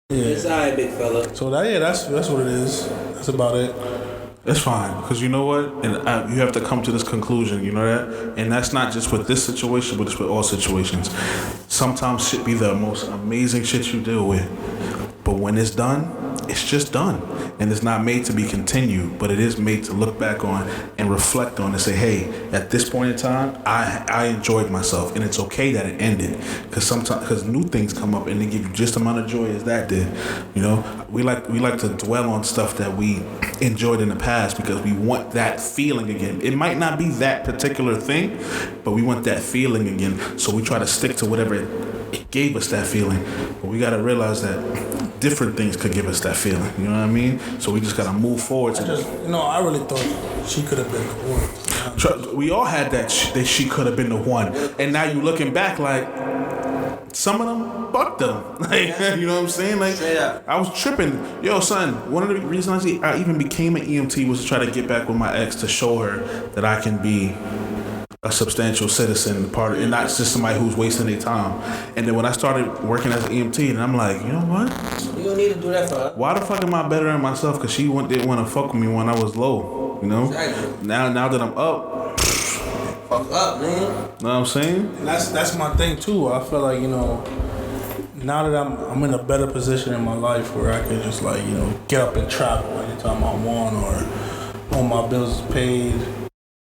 It's alright, big fella. So that's what it is. That's about it. It's fine, because you know what? And you have to come to this conclusion, you know that? And that's not just with this situation, but it's with all situations. Sometimes shit be the most amazing shit you deal with. But when it's done, it's just done. And it's not made to be continued, but it is made to look back on and reflect on and say, hey, at this point in time, I enjoyed myself. And it's okay that it ended. Because new things come up and they give you just the amount of joy as that did. We like to dwell on stuff that we enjoyed in the past because we want that feeling again. It might not be that particular thing, but we want that feeling again. So we try to stick to whatever it gave us that feeling. But we got to realize that different things could give us that feeling. You know what I mean? So we just got to move forward. I really thought she could have been the one. We all had that she could have been the one. And now you looking back like, some of them, fuck them. Like, you know what I'm saying? Like, I was tripping. Yo, son, one of the reasons I even became an EMT was to try to get back with my ex to show her that I can be a substantial citizen, and not just somebody who's wasting their time. And then when I started working as an EMT, and I'm like, you know what? You don't need to do that for her. Why the fuck am I better than myself? Because she didn't want to fuck with me when I was low, you know? Exactly. Now that I'm up, Fuck up, man. know what I'm saying? And that's my thing too. I feel like, you know, now that I'm in a better position in my life where I can just like, you know, get up and travel anytime I want, or all my bills is paid.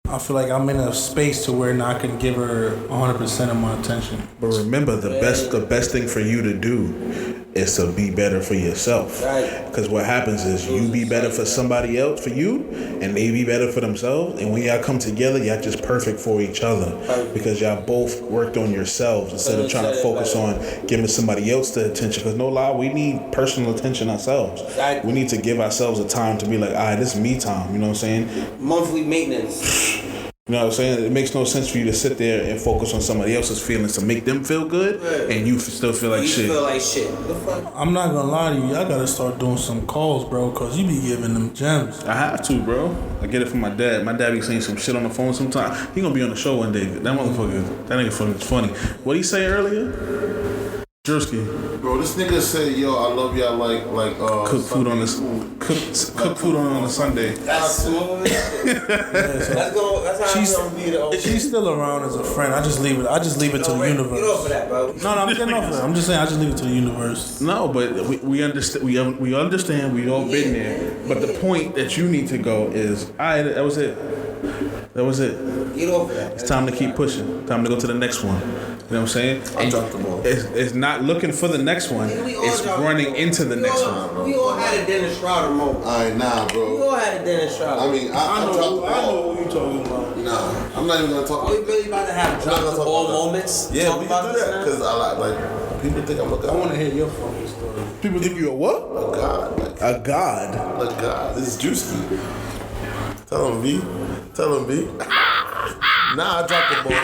I feel like I'm in a space to where now I can give her 100% of my attention. But remember, the best thing for you to do is to be better for yourself. Right. Because what happens is you be better for somebody else, for you, and they be better for themselves. And when y'all come together, y'all just perfect for each other. Because y'all both worked on yourselves instead of trying to focus on giving somebody else the attention. Because no lie, we need personal attention ourselves. Right. We need to give ourselves a time to be like, all right, this is me time. You know what I'm saying? Monthly maintenance. You know what I'm saying? It makes no sense for you to sit there and focus on somebody else's feelings to make them feel good, and you still feel like shit. You feel like shit. The fuck? I'm not gonna lie to you, y'all gotta start doing some calls, bro, cause you be giving them gems. I have to, bro. I get it from my dad. My dad be saying some shit on the phone sometimes. He gonna be on the show one day. That motherfucker, that nigga fucking funny. What'd he say earlier? Drewski. Bro, this nigga said, yo, I love y'all like Cook food on this. Cook food on a Sunday. That's smooth. That's how She's- I'm gonna be the She's still around as a friend. I just leave it to the universe. Get off of that, bro. No, I'm getting off of that. I'm just saying I just leave it to the universe. No, but we understand. We understand. We all been there. But the point that you need to go is, alright, that was it. That was it. Get off of that. It's time to keep pushing. Time to go to the next one. You know what I'm saying? I dropped the ball. It's not looking for the next one. We all It's dropped running into the next one. We all had a Dennis Schroeder moment. Alright, nah, We bro. all had a Dennis Schroeder. I mean, I dropped the ball. what you talking about. Nah, I'm not even gonna talk. Are we really about to have I'm not drop gonna the talk ball about that. moments? Yeah, Talk we about can do this that now? because I like people think I'm a I want god. to hear your fucking story. People think you a what? A god, like A god. a god. This is Drewski. Tell him, B. Tell him, B. Nah, I dropped the ball.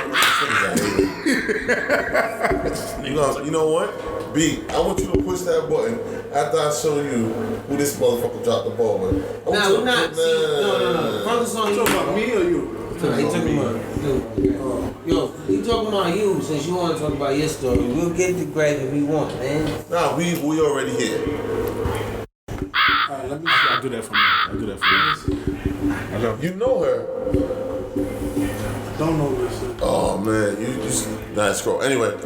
You know what? B, I want you to push that button after I show you who this motherfucker dropped the ball with. I want Nah, you we're to not. put- See, no. Focus on you. Me or you? Nah, he talking about you. Yo, he talking about you since you want to talk about your story. We'll get the grave if we want, man. Nah, we already here. Alright, let me I'll do that for me. I'll do that for you. You know her. don't know this. Oh man, you just nice scroll. Anyway,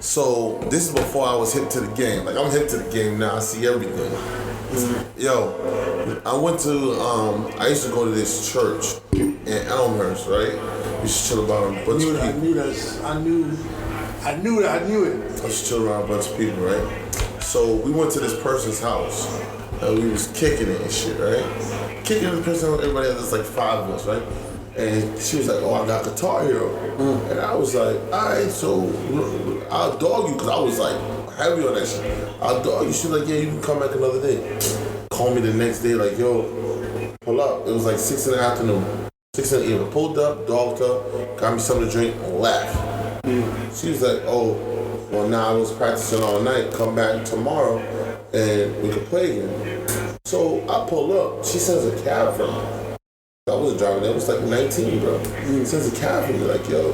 so this is before I was hip to the game. Like I'm hip to the game now. I see everything. Yo, I went to I used to go to this church in Elmhurst, right? We used to chill around a bunch of people. I knew it. I used to chill around a bunch of people, right? So we went to this person's house and we was kicking it and shit, right? Kicking it in the person's house, everybody else, there's like 5 of us, right? And she was like, oh, I got Guitar Hero. And I was like, all right, so I'll dog you, because I was like heavy on that shit. I'll dog you. She was like, yeah, you can come back another day. Call me the next day, like, yo, pull up. It was like 6 in the afternoon. 6 in the evening. Pulled up, dogged up, got me something to drink, and left. She was like, oh, well, now I was practicing all night. Come back tomorrow, and we can play again. So I pull up. She sends a cab for me. I wasn't driving. That was like 19, bro. Sends a cab for me, like, yo,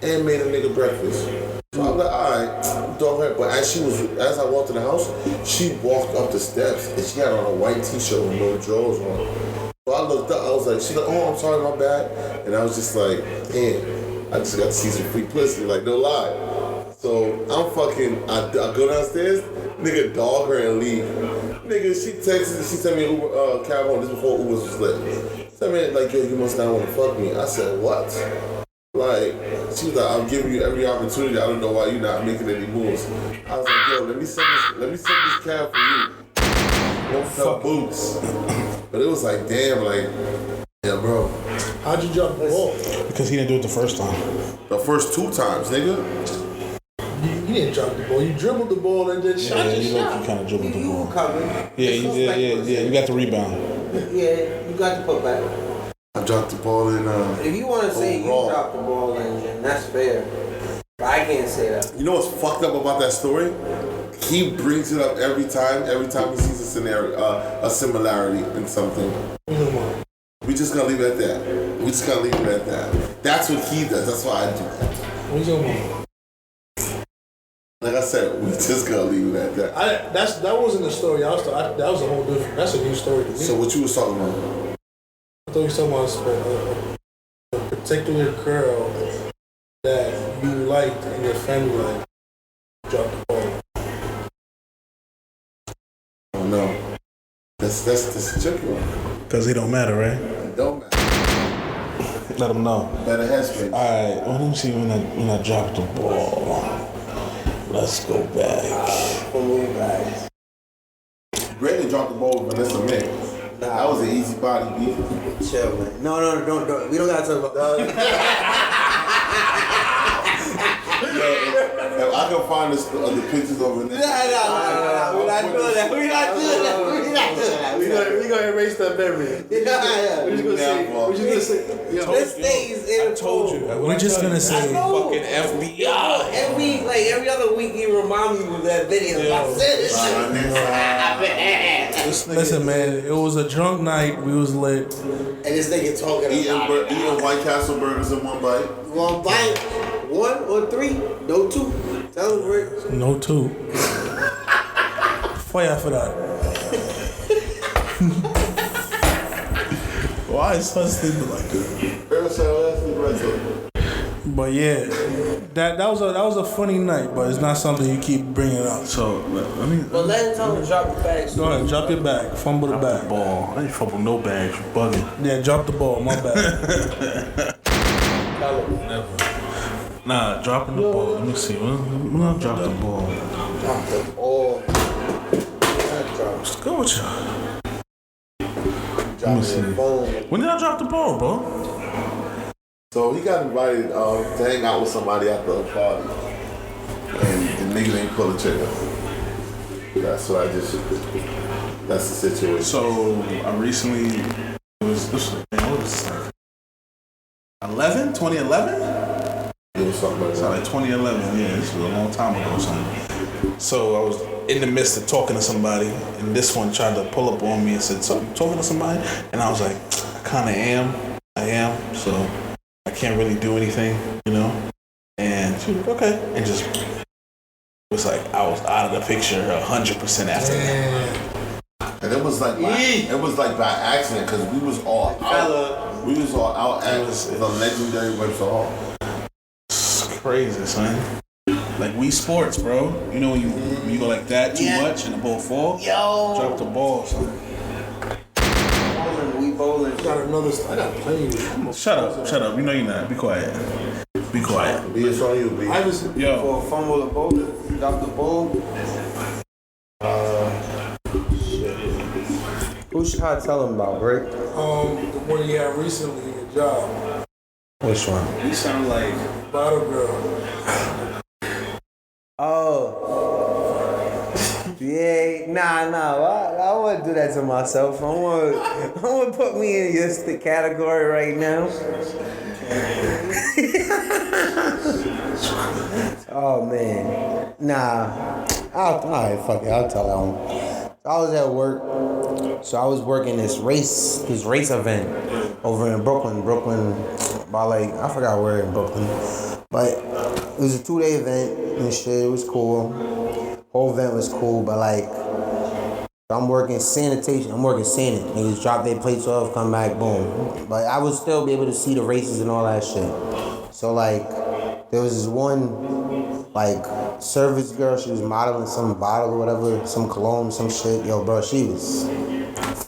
and made a nigga breakfast. So I'm like, all right, dog her. But as I walked in the house, she walked up the steps and she had on a white t-shirt with no drawers on. So I looked up, I was like, she's like, oh, I'm sorry, my bad. And I was just like, damn, I just got to see some free pussy, like, no lie. So I go downstairs, nigga dog her and leave. Nigga, she sent me an Uber cab home, this before Uber was lit. Sent me like, yo, you must not want to fuck me. I said, what? Like, she was like, I'm giving you every opportunity. I don't know why you're not making any moves. I was like, yo, let me set this cab for you. Don't fuck boots. But it was like, damn, like, yeah, bro. How'd you drop the ball? Because he didn't do it the first time. The first 2 times, nigga. You didn't drop the ball. You dribbled the ball and then shot Yeah, your you shot. kind of dribbled the You ball. covered. Yeah, you got the rebound. Yeah, you got to put back. I dropped the ball in. If you want to say you overall. dropped the ball, then that's fair. But I can't say that. You know what's fucked up about that story? He brings it up every time he sees a scenario, a similarity in something. We We just gonna leave it at that. We just gonna leave it at that. That's what he does. That's why I do that. What you talking about? Like I said, we just gonna leave it at that. That wasn't the story. That was a whole different. That's a new story to me. So what you was talking about? I thought you were talking about a particular girl that you liked and your family liked. Dropped the ball. Oh no, that's a tricky one. Cause it don't matter, right? It don't matter. Let them know. Better headspace. All right. Well, let me see when I drop the ball. Let's go back. Bradon dropped the ball with Vanessa May. That was an easy body beat. Chill, man. No, don't. We don't gotta talk about If I can find the pictures of Vanessa. Nah. We're not doing that. We're gonna erase that memory. Yeah. We're just gonna say. This stays in. I told you. We're just gonna say. Fucking FBI. Every other week he remind me with that video. I said this shit. Listen, man. It was a drunk night. We was lit. And this nigga talking Eating White Castle burgers in one bite. One bite, 1 or 3, no 2. Tell him, Rick. No 2. Fire for that. Why is her stupid like that? But yeah, that was a funny night, but it's not something you keep bringing up. So let me. But let him tell him to drop the bag. Go ahead, drop your bag, fumble the bag. Ball. I ain't fumble no bags. You bugging. Yeah, drop the ball. My bad. Never. Nah, dropping the ball. Let me see. When I drop the ball. Drop the ball. What's good with y'all? Let me see. When did I drop the ball, bro? So he got invited to hang out with somebody after a party. And the nigga didn't pull the trigger. That's the situation. So I recently what was this like 2011? It was something like So that. like 2011, yeah, this was a long time ago or something. So I was in the midst of talking to somebody, and this one tried to pull up on me and said, "So you talking to somebody?" And I was like, "I kind of am. I am. So I can't really do anything, you know." And she was like, "Okay," and just was like, I was out of the picture 100% after that. And it was like by accident because we was all out. We was all out at the legendary Webster Hall. It's crazy, son. Like Wii Sports, bro. You know when you go like that too much and the ball fall? Yo. Drop the ball, son. We bowling. Got another. I got plenty. Shut up. You know you're not. Be quiet. Be quiet. B, it's on you, B. Yo. For a fumble the ball, drop the ball. Shit. Who should I tell him about, Rick? The one you had recently, your job. Which one? You sound like Bottle girl. Oh. Yeah, nah. I wouldn't do that to myself. I want to put me in just the category right now. Oh man, nah. Alright, fuck it. I'll tell that one. I was at work, so I was working this race event over in Brooklyn, by like I forgot where in Brooklyn, but it was a 2-day event and shit. It was cool. Whole event was cool, but like I'm working sanitation. I'm working sanit. Niggas drop their plates off, come back, boom. But I would still be able to see the races and all that shit. So like there was this one like service girl. She was modeling some bottle or whatever, some cologne, some shit. Yo, bro, she was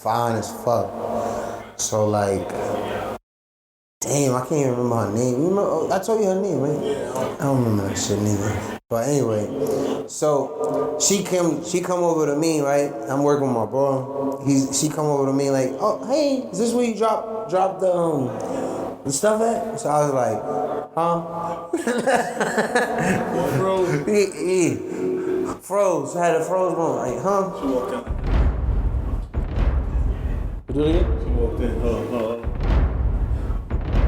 fine as fuck. So like, damn, I can't even remember her name. You remember? I told you her name, right? I don't remember that shit neither. But anyway, so she come over to me, right? I'm working with my bro. She come over to me like, oh, hey, is this where you drop the stuff at? So I was like, huh? Froze. Yeah. Froze. I had a froze moment. Like, huh? She walked in. You do it again? She walked in.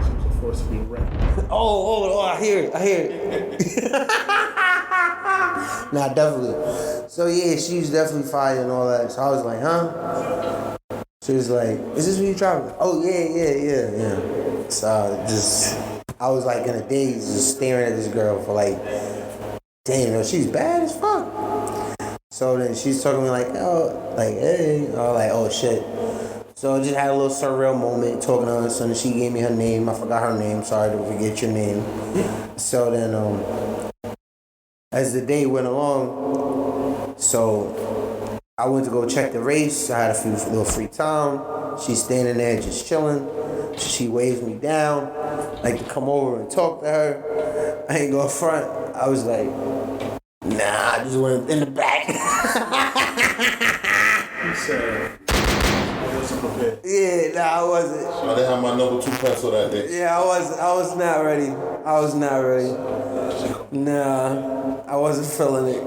She was a force to be wrecked. Oh, I hear it. Nah, definitely. So yeah, she was definitely fire and all that. So I was like, huh? She was like, is this what you driving? Oh, yeah. So I was like in a daze just staring at this girl for like, damn, she's bad as fuck. So then she's talking to me like, oh, like, hey. I was like, oh, shit. So I just had a little surreal moment talking to her. So then she gave me her name. I forgot her name. Sorry to forget your name. So then as the day went along, so I went to go check the race. I had a few little free time. She's standing there just chilling. She waves me down, like to come over and talk to her. I ain't go front. I was like, nah, I just went in the back. He said, I wasn't prepared. Yeah, nah, I wasn't. I didn't have my number 2 pencil that day. Yeah, I was not ready. Nah, I wasn't feeling it.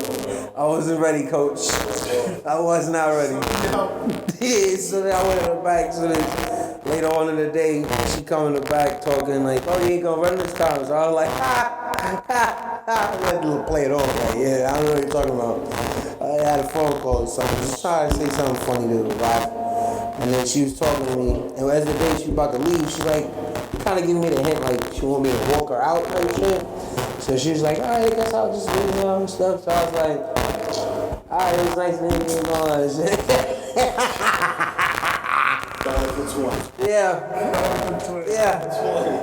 I wasn't ready, coach. I was not ready. Yeah, so then I went in the back. So then later on in the day, she come in the back talking like, oh, you ain't gonna run this time. So I was like, I let her play it off. Like, yeah, I don't know what you're talking about. I had a phone call or something. Just trying to say something funny to laugh. And then she was talking to me. And as the day she was about to leave, she's like, kind of giving me the hint, like she want me to walk her out type shit. So she was like, all right, I guess I'll just leave you and stuff. So I was like, all right, it was nice meeting you and all that shit. Yeah.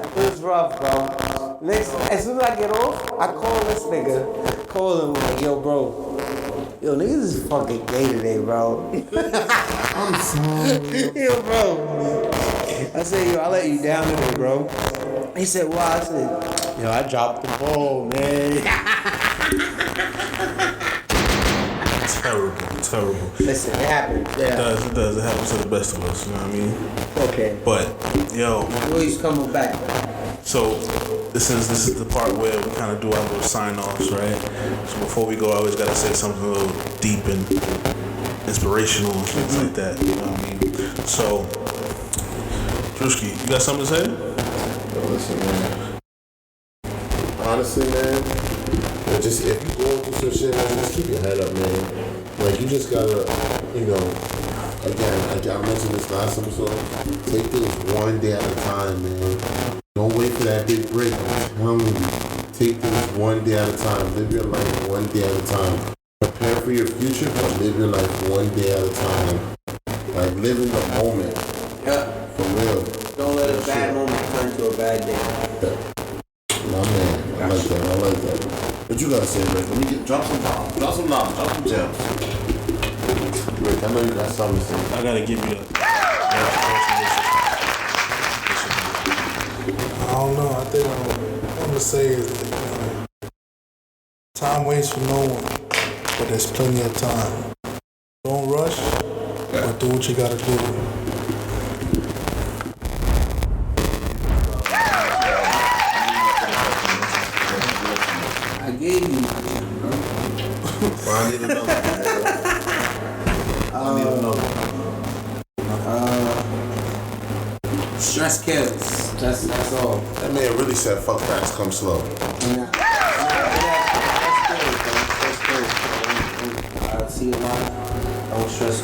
It was rough, bro. Next, as soon as I get off, I call this nigga. Call him like, yo, bro. Yo, niggas is fucking gay today, bro. I'm sorry. Yo, bro. I said, yo, I let you down today, bro. He said, why? I said, yo, I dropped the ball, man. Terrible. Listen, it happened. It does. It happens to the best of us, you know what I mean? Okay. But, yo. Always coming back. So, this is the part where we kind of do our little sign-offs, right? So before we go, I always got to say something a little deep and inspirational and things like that, you know what I mean? So, Drewski, you got something to say? Yo, listen, man. Honestly, man, just if you go through some shit, man, just keep your head up, man. Like, you just gotta, you know, again, I mentioned this last episode, take things one day at a time, man. Don't wait for that big break. I'm telling you, take things one day at a time. Live your life one day at a time. Prepare for your future, but live your life one day at a time. Like, live in the moment. Yeah. For real. Don't let a bad moment turn to a bad day. Yeah. My man, I like that. What you gotta say, Rick? Let me drop some knowledge, drop some gems. Rick, I know you got something to say. I gotta give you I don't know. I think what I'm gonna say is that, time waits for no one, but there's plenty of time. Don't rush, but do what you gotta do. I gave you. Well, I need another one. Stress kills. That's all. That man really said, fuck facts, come slow. Nah. I see a lot. Don't stress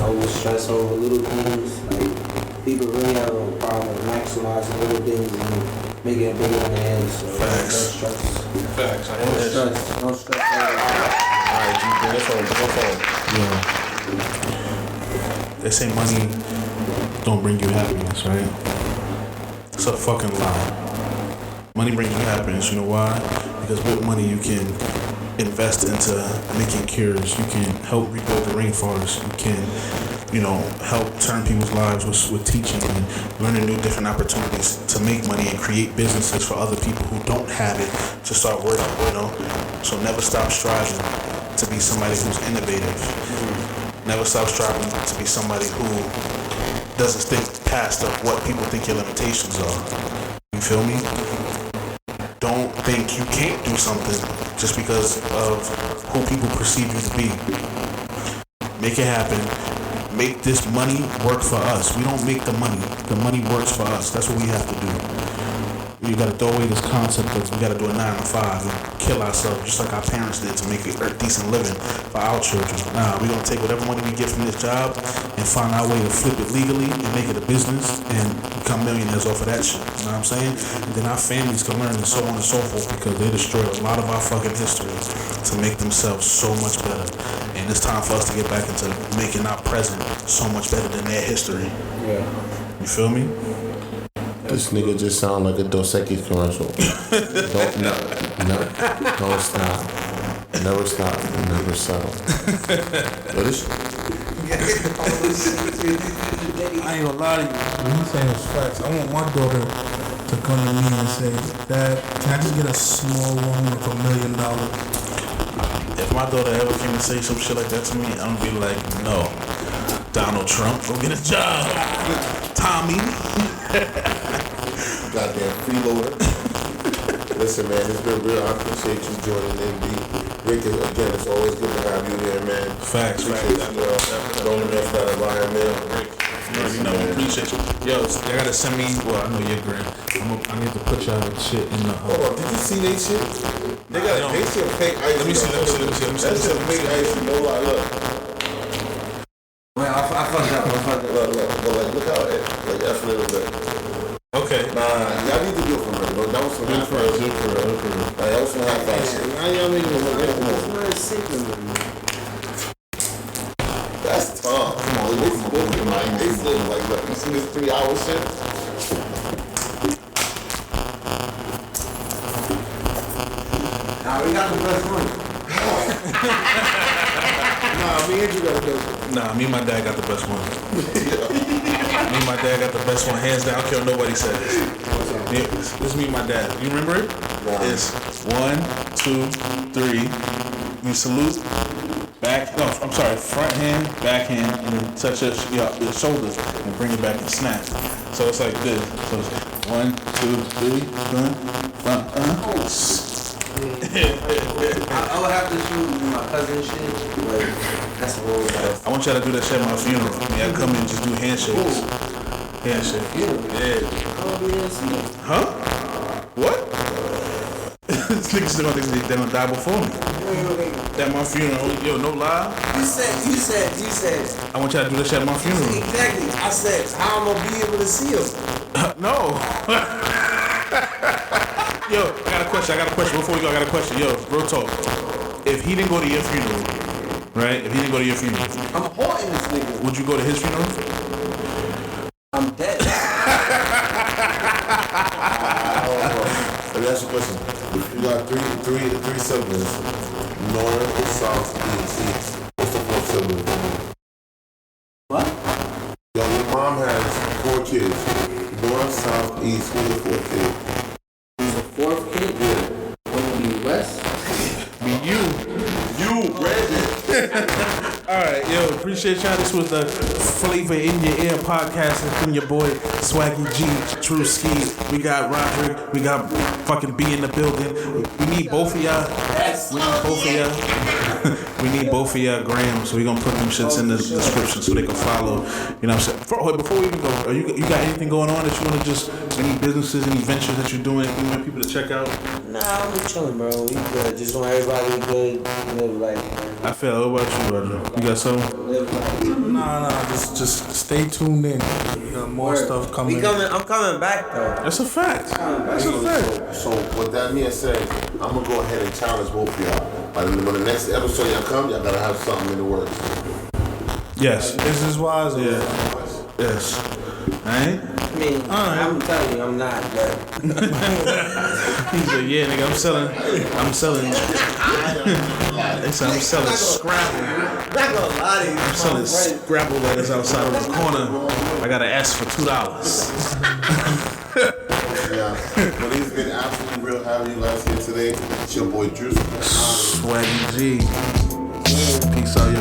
over little things. Like, people really have a problem with maximizing little things and making it bigger than it is. So Facts. don't stress. facts. I Don't stress. Don't stress over it. Alright, G, bring it forward. They say money don't bring you happiness, right? It's a fucking lie. Money brings you happiness. You know why? Because with money you can invest into making cures. You can help rebuild the rainforest. You can, help turn people's lives with teaching and learning new different opportunities to make money and create businesses for other people who don't have it to start working, So never stop striving to be somebody who's innovative. Never stop striving to be somebody who doesn't think past of what people think your limitations are. You feel me? Don't think you can't do something just because of who people perceive you to be. Make it happen. Make this money work for us. We don't make the money. The money works for us. That's what we have to do. you gotta throw away this concept of we gotta do a 9 to 5 and kill ourselves just like our parents did to make a decent living for our children. Nah, we gonna take whatever money we get from this job and find our way to flip it legally and make it a business and become millionaires off of that shit. You know what I'm saying? And then our families can learn and so on and so forth because they destroyed a lot of our fucking history to make themselves so much better. And it's time for us to get back into making our present so much better than their history. Yeah. You feel me? This nigga just sound like a Dos Equis commercial. Don't stop. Never stop. Never stop. What is I ain't gonna lie to you. When he's saying it's facts, I want my daughter to come to me and say, Dad, can I just get a small loan of $1 million? If my daughter ever came to say some shit like that to me, I'm gonna be like, no. Donald Trump, go get a job. Tommy. goddamn freeloader? Listen, man, it's been real. I appreciate you joining MD. Rick, again, it's always good to have you here, man. Facts. Don't mess that environment. You know, appreciate you. Yo, they gotta send me. Well, I know you're great. I need to put y'all shit in the. Hold on, did you see that shit? They got a picture of fake ice. Let me see. That's just fake ice. No lie, look. Wait, I fucked up. Look how like F a little bit. Okay. Nah, y'all need to do it for real. That was some half ass shit. That was some half ass shit. Now y'all need to That's tough. Come on, they still like, look, you see this 3-hour shit? Nah, we got the best one. Nah, me and you got the best one. Nah, me and my dad got the best one. Me and my dad got the best one, hands down. I don't care what nobody says. This is me and my dad. You remember it? It's 1, 2, 3. You salute. Back, no, I'm sorry, front hand, back hand, and then touch your shoulders and bring it back and snap. So it's like this. So it's 1, 2, 3, front. I would have to shoot my cousin shit, but that's a whole lot. I want y'all to do that shit at my funeral. I mean, I come in and just do handshakes. Handshake. Yeah. Huh? What? These niggas still gonna think they're gonna die before me. At my funeral, yo, no lie. You said. I want y'all to do that shit at my funeral. Exactly. I said, how I'm gonna be able to see him? No. Yo, I got a question. Before we go, I got a question. Yo, real talk. If he didn't go to your funeral, right? I'm haunting this nigga. Would you go to his funeral? I'm dead. Let me ask you a question. You got three siblings. North, South, East. What's the fourth sibling? What? Yo, your mom has 4 kids. North, South, East. Who's the fourth kid? Who's the fourth kid? Yeah. Would it be West? Be you, Bradon. Alright, yo, appreciate y'all. This was the Flavor in Your Ear podcast from your boy SwaggyG, Drewski. We got Roderick, we got fucking B in the building. We need both of y'all. We need both of y'all grams, so we gonna put them shits in the description so they can follow. You know what I'm saying? Before we even go, you got anything going on that you wanna just, any businesses, any ventures that you're doing, you want people to check out? Nah, I'm just chilling, bro. We good. Just want everybody good. Live life. I feel. What about you, Roger? You got something? Nah, just stay tuned in. We got more stuff coming. I'm coming back though. That's a fact. So with that being said, I'm gonna go ahead and challenge both of y'all. When the next episode y'all come, y'all gotta have something in the works. Yes. Business wise, Yes. Alright? I mean, I'm telling you, I'm not, but He's like, yeah, nigga, I'm selling. They said I'm selling Scrabble. not gonna lie to you. I'm selling Scrabble letters outside of the corner. I got an S for $2. Yeah. But it's been absolutely real having you guys here today. It's your boy Drewski. SwaggyG. Peace out, y'all.